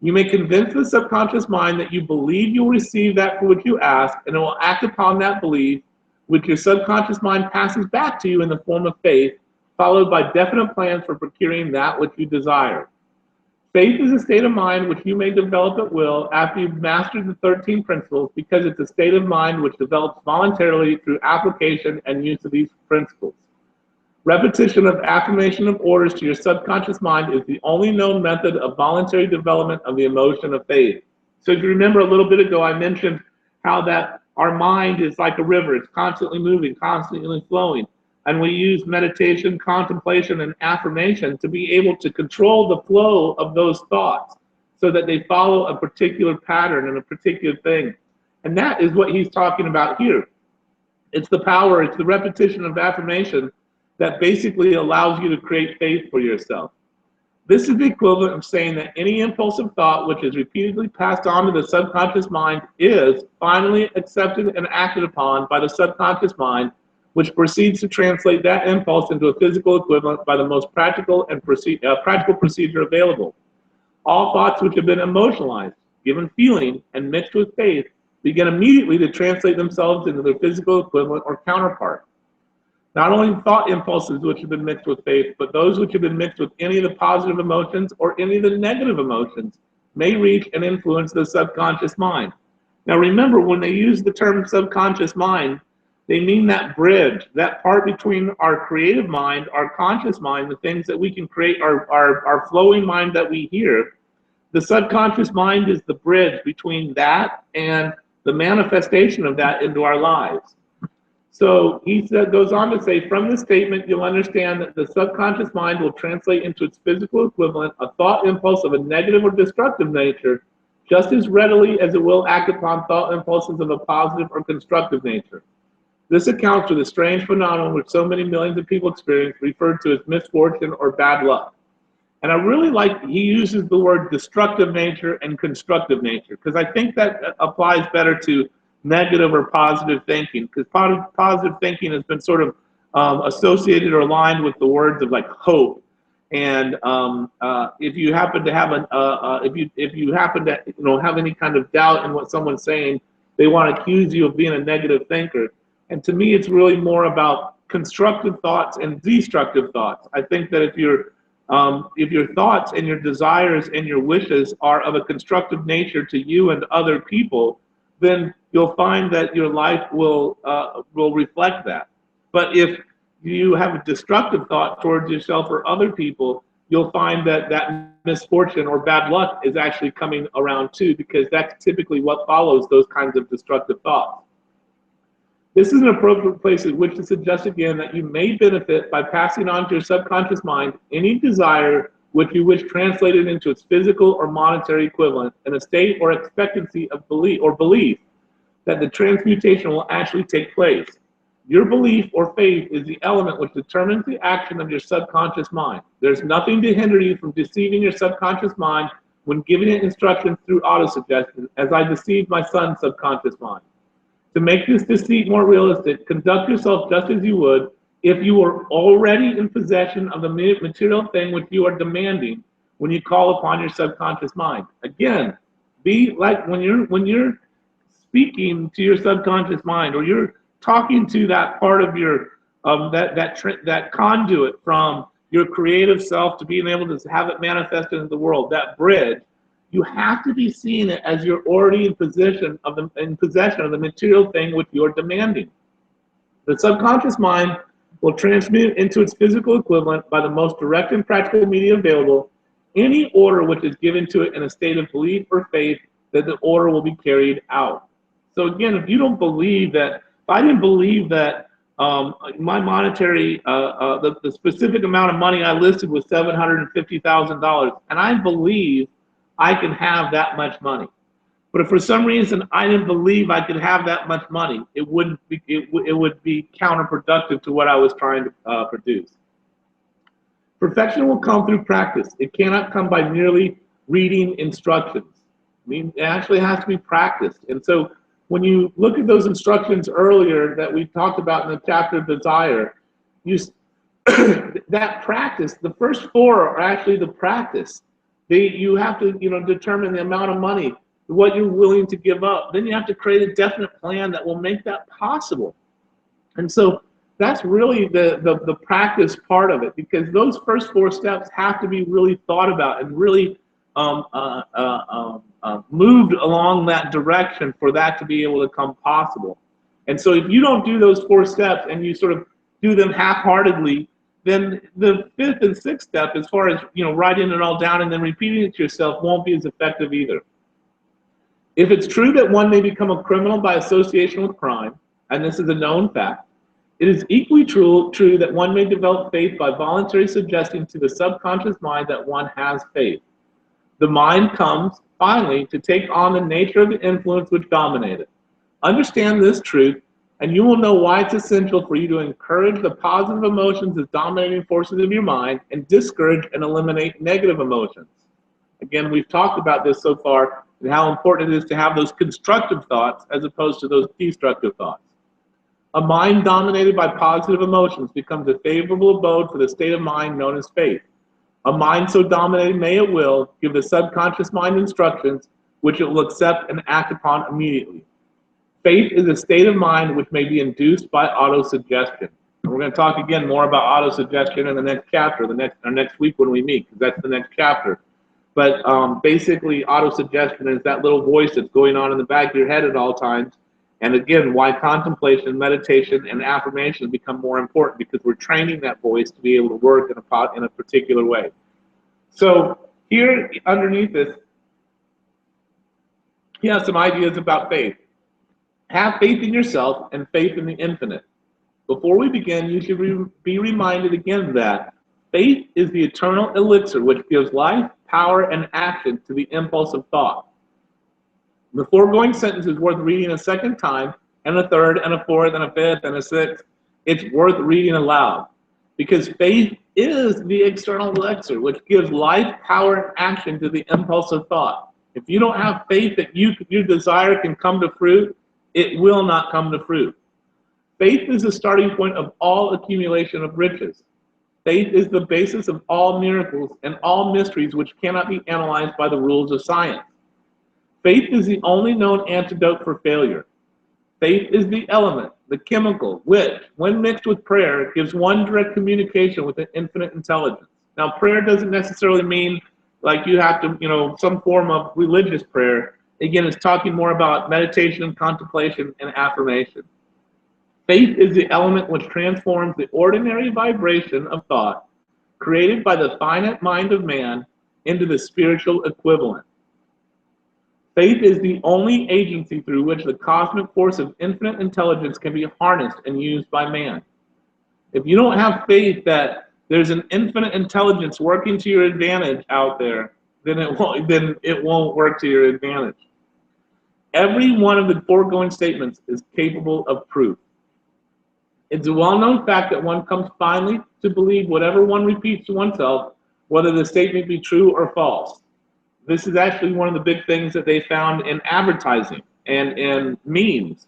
You may convince the subconscious mind that you believe you'll receive that for which you ask, and it will act upon that belief, which your subconscious mind passes back to you in the form of faith, followed by definite plans for procuring that which you desire. Faith is a state of mind which you may develop at will after you've mastered the 13 principles, because it's a state of mind which develops voluntarily through application and use of these principles. Repetition of affirmation of orders to your subconscious mind is the only known method of voluntary development of the emotion of faith. So if you remember a little bit ago, I mentioned how that our mind is like a river. It's constantly moving, constantly flowing. And we use meditation, contemplation, and affirmation to be able to control the flow of those thoughts so that they follow a particular pattern and a particular thing. And that is what he's talking about here. It's the power, it's the repetition of affirmation that basically allows you to create faith for yourself. This is the equivalent of saying that any impulsive thought which is repeatedly passed on to the subconscious mind is finally accepted and acted upon by the subconscious mind, which proceeds to translate that impulse into a physical equivalent by the most practical procedure available. All thoughts which have been emotionalized, given feeling, and mixed with faith begin immediately to translate themselves into their physical equivalent or counterpart. Not only thought impulses which have been mixed with faith, but those which have been mixed with any of the positive emotions or any of the negative emotions may reach and influence the subconscious mind. Now remember, when they use the term subconscious mind, they mean that bridge, that part between our creative mind, our conscious mind, the things that we can create, our flowing mind that we hear. The subconscious mind is the bridge between that and the manifestation of that into our lives. So he goes on to say, from this statement, you'll understand that the subconscious mind will translate into its physical equivalent a thought impulse of a negative or destructive nature, just as readily as it will act upon thought impulses of a positive or constructive nature. This accounts for the strange phenomenon which so many millions of people experience, referred to as misfortune or bad luck. And I really like, he uses the word destructive nature and constructive nature, because I think that applies better to negative or positive thinking, because positive thinking has been sort of associated or aligned with the words of like hope. And if you happen to have if you happen to have any kind of doubt in what someone's saying, they want to accuse you of being a negative thinker. And to me, it's really more about constructive thoughts and destructive thoughts. I think that if your thoughts and your desires and your wishes are of a constructive nature to you and other people, then you'll find that your life will reflect that. But if you have a destructive thought towards yourself or other people, you'll find that that misfortune or bad luck is actually coming around too, because that's typically what follows those kinds of destructive thoughts. This is an appropriate place at which to suggest again that you may benefit by passing on to your subconscious mind any desire which you wish translated into its physical or monetary equivalent in a state or expectancy of belief that the transmutation will actually take place. Your belief or faith is the element which determines the action of your subconscious mind. There's nothing to hinder you from deceiving your subconscious mind when giving it instructions through autosuggestion, as I deceived my son's subconscious mind. To make this deceit more realistic, conduct yourself just as you would if you were already in possession of the material thing which you are demanding when you call upon your subconscious mind. Again, be like when you're speaking to your subconscious mind, or you're talking to that part of your that conduit from your creative self to being able to have it manifested in the world, that bridge. You have to be seeing it as you're already in possession of the material thing which you're demanding. The subconscious mind will transmute into its physical equivalent by the most direct and practical media available any order which is given to it in a state of belief or faith that the order will be carried out. So again, if you don't believe that, if I didn't believe that My monetary, the specific amount of money I listed was $750,000, and I believe I can have that much money. But if for some reason I didn't believe I could have that much money, it would be counterproductive to what I was trying to produce. Perfection will come through practice. It cannot come by merely reading instructions. I mean, it actually has to be practiced. And so when you look at those instructions earlier that we talked about in the chapter of desire, that practice, the first four are actually the practice. You have to, determine the amount of money, what you're willing to give up. Then you have to create a definite plan that will make that possible. And so that's really the practice part of it, because those first four steps have to be really thought about and really moved along that direction for that to be able to come possible. And so if you don't do those four steps and you sort of do them half-heartedly, then the fifth and sixth step, as far as writing it all down and then repeating it to yourself, won't be as effective either. If it's true that one may become a criminal by association with crime, and this is a known fact, it is equally true that one may develop faith by voluntarily suggesting to the subconscious mind that one has faith. The mind comes, finally, to take on the nature of the influence which dominates it. Understand this truth, and you will know why it's essential for you to encourage the positive emotions as dominating forces of your mind and discourage and eliminate negative emotions. Again, we've talked about this so far and how important it is to have those constructive thoughts as opposed to those destructive thoughts. A mind dominated by positive emotions becomes a favorable abode for the state of mind known as faith. A mind so dominated may at will give the subconscious mind instructions which it will accept and act upon immediately. Faith is a state of mind which may be induced by autosuggestion. And we're going to talk again more about autosuggestion in the next chapter, next week when we meet, because that's the next chapter. But basically, autosuggestion is that little voice that's going on in the back of your head at all times. And again, why contemplation, meditation, and affirmation become more important, because we're training that voice to be able to work in a particular way. So here underneath this, he has some ideas about faith. Have faith in yourself and faith in the infinite. Before we begin, you should be reminded again that faith is the eternal elixir which gives life, power, and action to the impulse of thought. The foregoing sentence is worth reading a second time, and a third, and a fourth, and a fifth, and a sixth. It's worth reading aloud, because faith is the external elixir which gives life, power, and action to the impulse of thought. If you don't have faith that your desire can come to fruit, it will not come to fruit. Faith is the starting point of all accumulation of riches. Faith is the basis of all miracles and all mysteries which cannot be analyzed by the rules of science. Faith is the only known antidote for failure. Faith is the element, the chemical, which, when mixed with prayer, gives one direct communication with an infinite intelligence. Now, prayer doesn't necessarily mean like you have to, some form of religious prayer. Again, it's talking more about meditation, contemplation, and affirmation. Faith is the element which transforms the ordinary vibration of thought created by the finite mind of man into the spiritual equivalent. Faith is the only agency through which the cosmic force of infinite intelligence can be harnessed and used by man. If you don't have faith that there's an infinite intelligence working to your advantage out there, then it won't work to your advantage. Every one of the foregoing statements is capable of proof. It's a well-known fact that one comes finally to believe whatever one repeats to oneself, whether the statement be true or false. This is actually one of the big things that they found in advertising and in memes.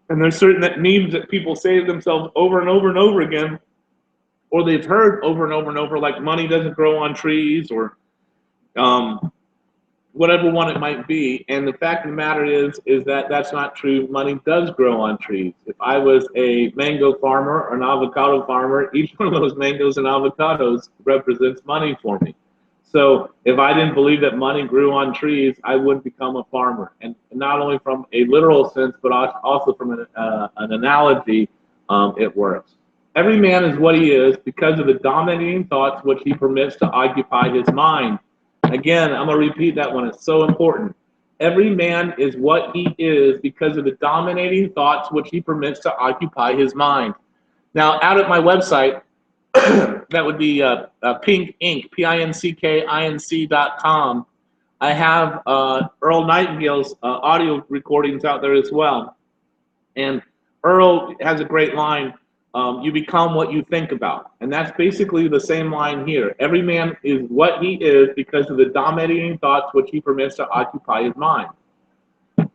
And there's certain memes that people say to themselves over and over and over again, or they've heard over and over and over, like money doesn't grow on trees, or whatever one it might be. And the fact of the matter is that that's not true. Money does grow on trees. If I was a mango farmer or an avocado farmer, each one of those mangoes and avocados represents money for me. So if I didn't believe that money grew on trees, I wouldn't become a farmer. And not only from a literal sense, but also from an analogy, it works. Every man is what he is because of the dominating thoughts which he permits to occupy his mind. Again, I'm going to repeat that one. It's so important. Every man is what he is because of the dominating thoughts which he permits to occupy his mind. Now, out at my website, that would be Pink Ink, PINCKINC.com. I have Earl Nightingale's audio recordings out there as well. And Earl has a great line, you become what you think about. And that's basically the same line here. Every man is what he is because of the dominating thoughts which he permits to occupy his mind.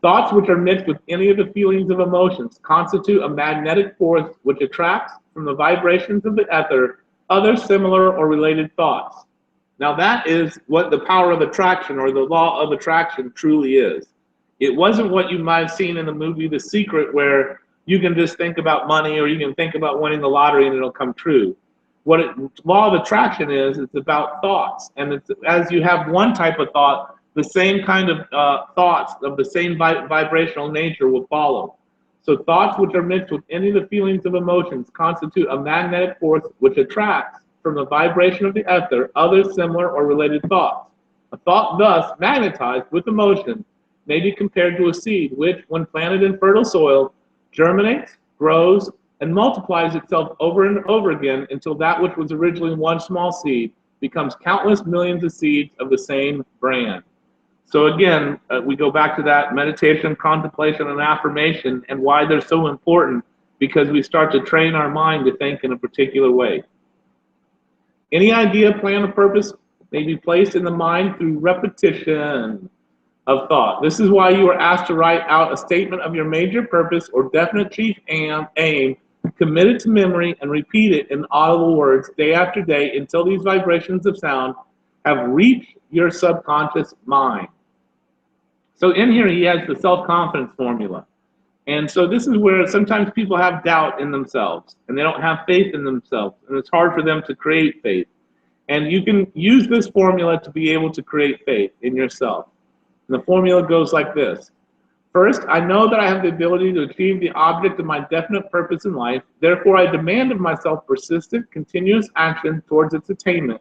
Thoughts which are mixed with any of the feelings of emotions constitute a magnetic force which attracts from the vibrations of the ether other similar or related thoughts. Now that is what the power of attraction or the law of attraction truly is. It wasn't what you might have seen in the movie The Secret, where you can just think about money or you can think about winning the lottery and it'll come true. What law of attraction is, it's about thoughts. And it's, as you have one type of thought, the same kind of thoughts of the same vibrational nature will follow. So thoughts which are mixed with any of the feelings of emotions constitute a magnetic force which attracts from the vibration of the ether other similar or related thoughts. A thought thus magnetized with emotion may be compared to a seed which, when planted in fertile soil, germinates, grows, and multiplies itself over and over again until that which was originally one small seed becomes countless millions of seeds of the same brand. So again, we go back to that meditation, contemplation, and affirmation, and why they're so important, because we start to train our mind to think in a particular way. Any idea, plan, or purpose may be placed in the mind through repetition of thought. This is why you are asked to write out a statement of your major purpose or definite chief aim, commit it to memory, and repeat it in audible words day after day until these vibrations of sound have reached your subconscious mind. So in here he has the self-confidence formula. And so this is where sometimes people have doubt in themselves and they don't have faith in themselves, and it's hard for them to create faith. And you can use this formula to be able to create faith in yourself. And the formula goes like this. First, I know that I have the ability to achieve the object of my definite purpose in life. Therefore, I demand of myself persistent, continuous action towards its attainment.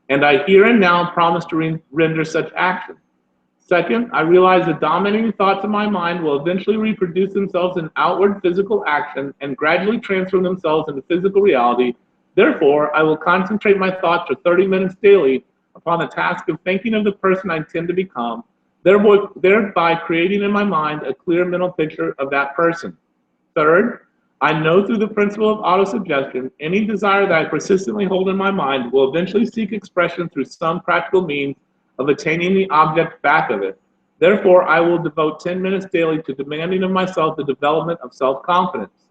And I here and now promise to render such action. Second, I realize the dominating thoughts of my mind will eventually reproduce themselves in outward physical action and gradually transform themselves into physical reality. Therefore, I will concentrate my thoughts for 30 minutes daily upon the task of thinking of the person I intend to become, thereby creating in my mind a clear mental picture of that person. Third, I know through the principle of autosuggestion, any desire that I persistently hold in my mind will eventually seek expression through some practical means of attaining the object back of it. Therefore, I will devote 10 minutes daily to demanding of myself the development of self-confidence.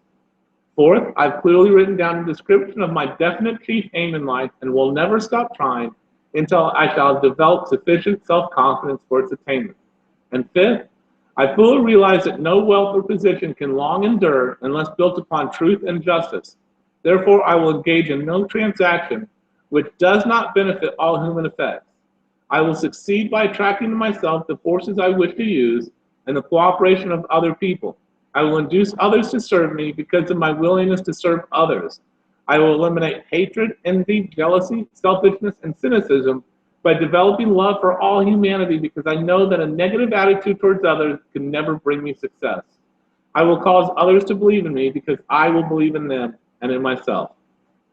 Fourth, I've clearly written down a description of my definite chief aim in life and will never stop trying until I shall develop sufficient self-confidence for its attainment. And fifth, I fully realize that no wealth or position can long endure unless built upon truth and justice. Therefore, I will engage in no transaction which does not benefit all human effects. I will succeed by attracting to myself the forces I wish to use and the cooperation of other people. I will induce others to serve me because of my willingness to serve others. I will eliminate hatred, envy, jealousy, selfishness, and cynicism by developing love for all humanity because I know that a negative attitude towards others can never bring me success. I will cause others to believe in me because I will believe in them and in myself.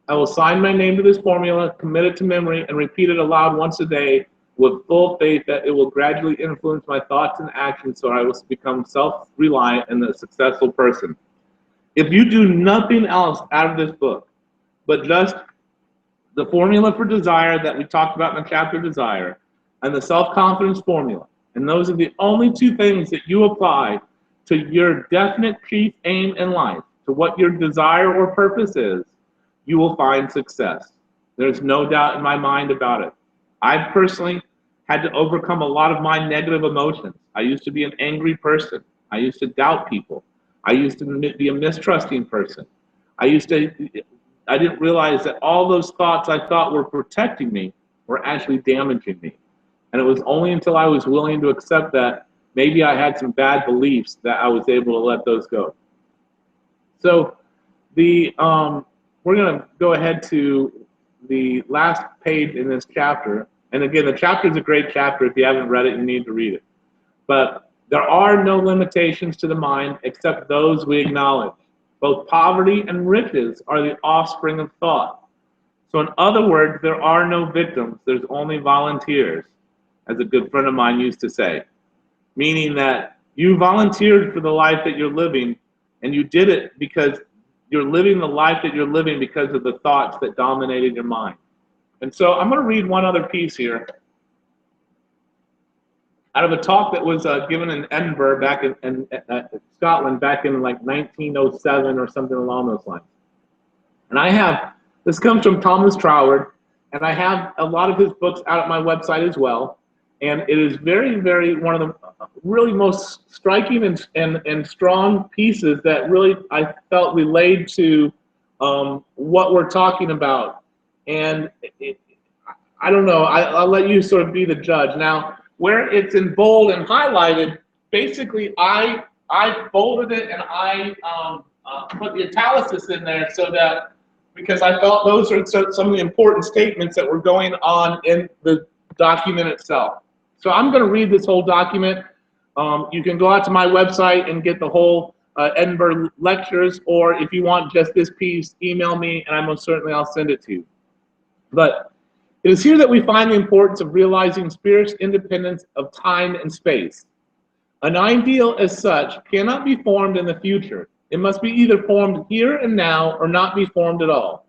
I will sign my name to this formula, commit it to memory, and repeat it aloud once a day with full faith that it will gradually influence my thoughts and actions so I will become self-reliant and a successful person. If you do nothing else out of this book, but just the formula for desire that we talked about in the chapter Desire, and the self-confidence formula, and those are the only two things that you apply to your definite chief aim in life, to what your desire or purpose is, you will find success. There's no doubt in my mind about it. I personally had to overcome a lot of my negative emotions. I used to be an angry person. I used to doubt people. I used to be a mistrusting person. I didn't realize that all those thoughts I thought were protecting me were actually damaging me. And it was only until I was willing to accept that maybe I had some bad beliefs that I was able to let those go. So we're going to go ahead to the last page in this chapter. And again, the chapter is a great chapter. If you haven't read it, you need to read it. But there are no limitations to the mind except those we acknowledge. Both poverty and riches are the offspring of thought. So in other words, there are no victims, there's only volunteers, as a good friend of mine used to say. Meaning that you volunteered for the life that you're living, and you did it because you're living the life that you're living because of the thoughts that dominated your mind. And so I'm going to read one other piece here out of a talk that was given in Edinburgh back in Scotland back in like 1907 or something along those lines. And this comes from Thomas Troward, and I have a lot of his books out at my website as well. And it is very, very one of the really most striking and strong pieces that really I felt relayed to what we're talking about. And I don't know, I'll let you sort of be the judge. Now, where it's in bold and highlighted, basically I bolded it and I put the italics in there so that, because I felt those are some of the important statements that were going on in the document itself. So I'm going to read this whole document. You can go out to my website and get the whole Edinburgh lectures, or if you want just this piece, email me and I'll send it to you. But it is here that we find the importance of realizing spirit's independence of time and space. An ideal as such cannot be formed in the future. It must be either formed here and now or not be formed at all.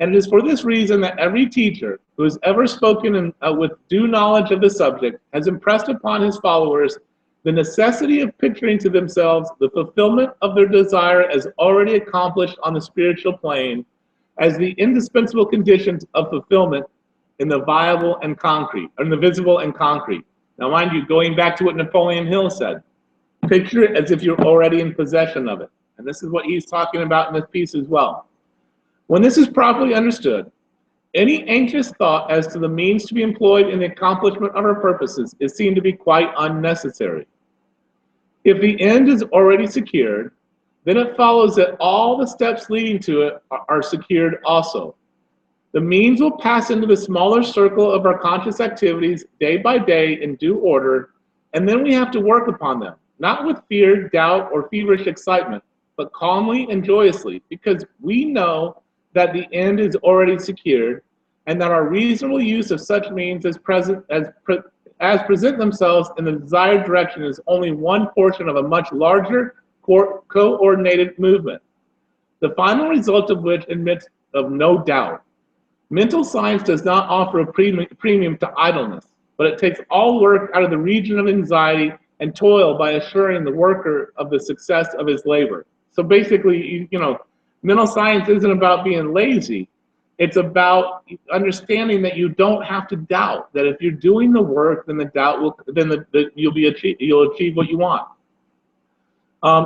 And it is for this reason that every teacher who has ever spoken with due knowledge of the subject has impressed upon his followers the necessity of picturing to themselves the fulfillment of their desire as already accomplished on the spiritual plane as the indispensable conditions of fulfillment in the viable and concrete, or in the visible and concrete. Now, mind you, going back to what Napoleon Hill said, picture it as if you're already in possession of it. And this is what he's talking about in this piece as well. When this is properly understood, any anxious thought as to the means to be employed in the accomplishment of our purposes is seen to be quite unnecessary. If the end is already secured, then it follows that all the steps leading to it are secured also. The means will pass into the smaller circle of our conscious activities day by day in due order, and then we have to work upon them, not with fear, doubt, or feverish excitement, but calmly and joyously, because we know that the end is already secured, and that our reasonable use of such means as present themselves in the desired direction is only one portion of a much larger coordinated movement, the final result of which admits of no doubt. Mental science does not offer a premium to idleness, but it takes all work out of the region of anxiety and toil by assuring the worker of the success of his labor. So basically, mental science isn't about being lazy. It's about understanding that you don't have to doubt, that if you're doing the work, then the doubt will, you'll achieve what you want.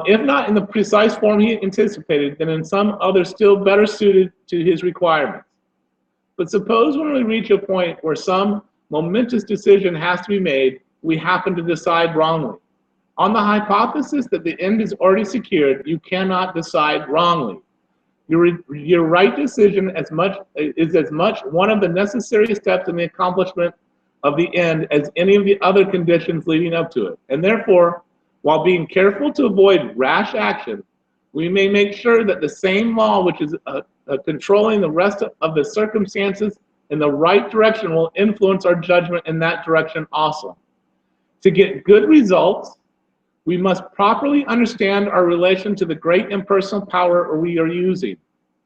If not in the precise form he anticipated, then in some other still better suited to his requirements. But suppose when we reach a point where some momentous decision has to be made, we happen to decide wrongly. On the hypothesis that the end is already secured, you cannot decide wrongly. Your right decision is as much one of the necessary steps in the accomplishment of the end as any of the other conditions leading up to it. And therefore, while being careful to avoid rash action, we may make sure that the same law which is controlling the rest of the circumstances in the right direction will influence our judgment in that direction also. To get good results, we must properly understand our relation to the great impersonal power we are using.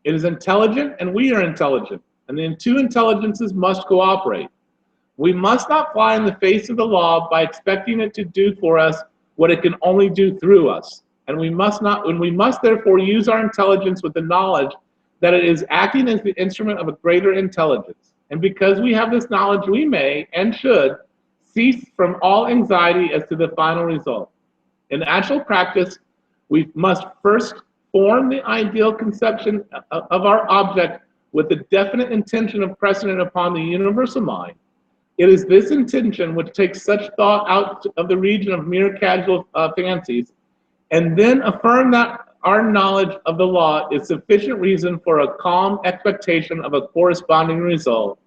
It is intelligent and we are intelligent, and the two intelligences must cooperate. We must not fly in the face of the law by expecting it to do for us what it can only do through us. And we must therefore use our intelligence with the knowledge that it is acting as the instrument of a greater intelligence. And because we have this knowledge, we may and should cease from all anxiety as to the final result. In actual practice, we must first form the ideal conception of our object with the definite intention of pressing it upon the universal mind. It is this intention which takes such thought out of the region of mere casual fancies, and then affirm that our knowledge of the law is sufficient reason for a calm expectation of a corresponding result,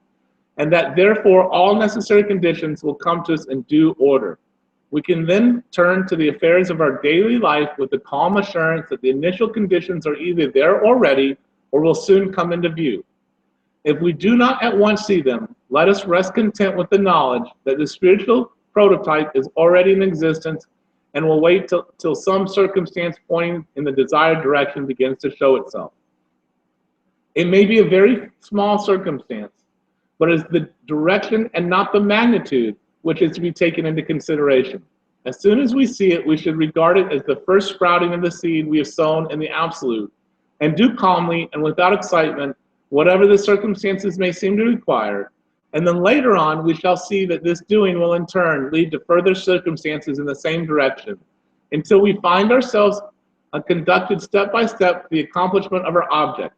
and that therefore all necessary conditions will come to us in due order. We can then turn to the affairs of our daily life with the calm assurance that the initial conditions are either there already or will soon come into view. If we do not at once see them, let us rest content with the knowledge that the spiritual prototype is already in existence and will wait till some circumstance pointing in the desired direction begins to show itself. It may be a very small circumstance, but it's the direction and not the magnitude which is to be taken into consideration. As soon as we see it, we should regard it as the first sprouting of the seed we have sown in the absolute, and do calmly and without excitement whatever the circumstances may seem to require, and then later on we shall see that this doing will in turn lead to further circumstances in the same direction, until we find ourselves conducted step by step to the accomplishment of our object.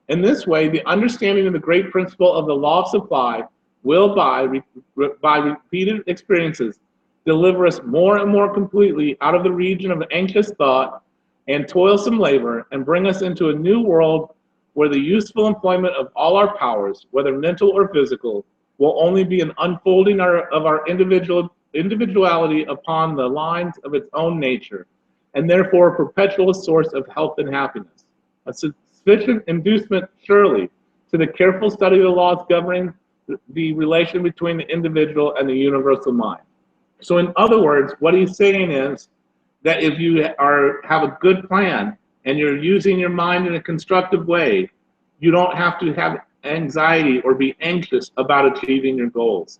In this way, the understanding of the great principle of the law of supply will, by repeated experiences, deliver us more and more completely out of the region of anxious thought and toilsome labor, and bring us into a new world where the useful employment of all our powers, whether mental or physical, will only be an unfolding of our individuality upon the lines of its own nature, and therefore a perpetual source of health and happiness. A sufficient inducement, surely, to the careful study of the laws governing the relation between the individual and the universal mind. So in other words, what he's saying is that if you have a good plan and you're using your mind in a constructive way, you don't have to have anxiety or be anxious about achieving your goals.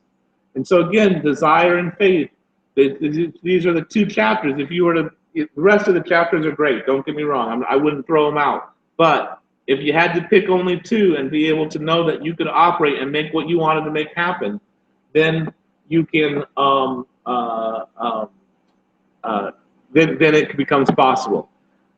And so again, desire and faith, these are the two chapters. If you were to, the rest of the chapters are great, don't get me wrong, I wouldn't throw them out. But if you had to pick only two and be able to know that you could operate and make what you wanted to make happen, then you can, then it becomes possible.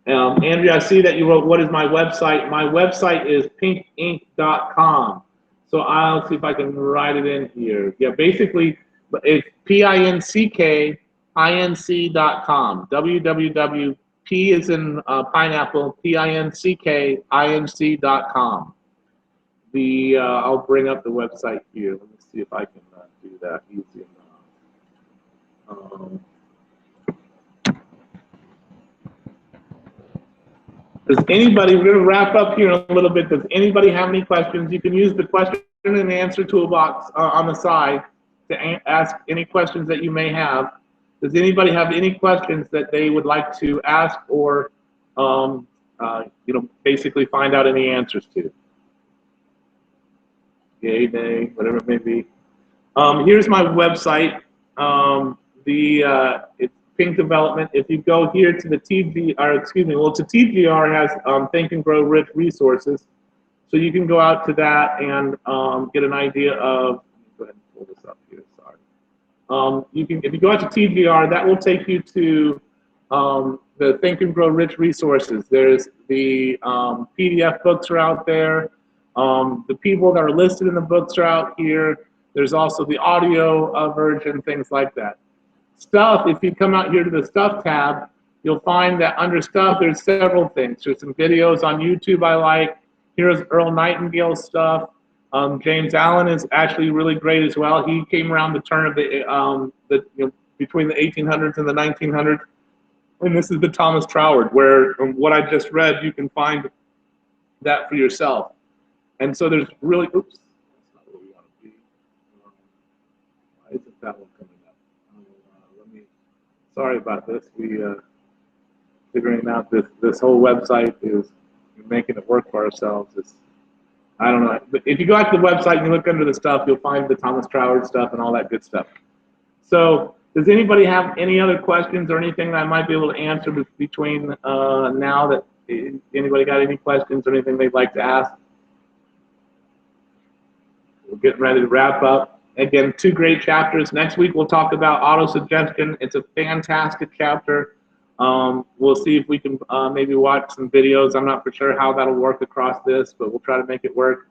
Andrea, I see that you wrote, what is my website? My website is pinkink.com. So I'll see if I can write it in here. Yeah, basically, it's PINCKINC.com. www.p is in pineapple, PINCKINC.com. I'll bring up the website here. Let me see if I can do that easy enough. Does anybody, we're going to wrap up here in a little bit. Does anybody have any questions? You can use the question and answer toolbox on the side to ask any questions that you may have. Does anybody have any questions that they would like to ask or, basically find out any answers to? Yay, nay, whatever it may be. Here's my website. It's Pink Development. If you go here to the TGR has Think and Grow Rich resources. So you can go out to that and get an idea of, go ahead and pull this up here, sorry. If you go out to TGR, that will take you to the Think and Grow Rich resources. There's the PDF books are out there. The people that are listed in the books are out here. There's also the audio version, things like that. Stuff, if you come out here to the Stuff tab, you'll find that under Stuff, there's several things. There's some videos on YouTube I like. Here's Earl Nightingale's stuff. James Allen is actually really great as well. He came around the turn of between the 1800s and the 1900s. And this is the Thomas Troward, where what I just read, you can find that for yourself. And so there's really, oops, that's not where we want to be. Why isn't that one coming up? Sorry about this. We figuring out this whole website is making it work for ourselves. I don't know. But if you go out to the website and you look under the stuff, you'll find the Thomas Troward stuff and all that good stuff. So does anybody have any other questions or anything that I might be able to answer between now that anybody got any questions or anything they'd like to ask? We're getting ready to wrap up. Again, 2 great chapters. Next week we'll talk about autosuggestion. It's a fantastic chapter. We'll see if we can maybe watch some videos. I'm not for sure how that'll work across this, but we'll try to make it work.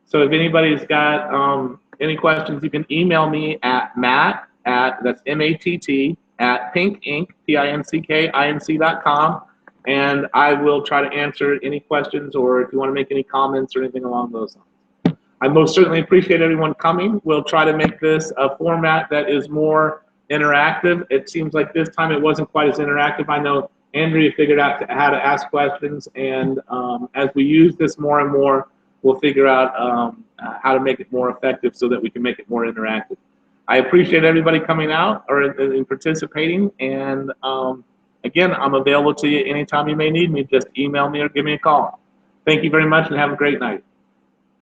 So if anybody's got any questions, you can email me at Matt that's M-A-T-T at pinkink, PINCKINC.com, and I will try to answer any questions or if you want to make any comments or anything along those lines. I most certainly appreciate everyone coming. We'll try to make this a format that is more interactive. It seems like this time it wasn't quite as interactive. I know Andrea figured out how to ask questions, and as we use this more and more, we'll figure out how to make it more effective so that we can make it more interactive. I appreciate everybody coming out or and participating, and again, I'm available to you anytime you may need me. Just email me or give me a call. Thank you very much and have a great night.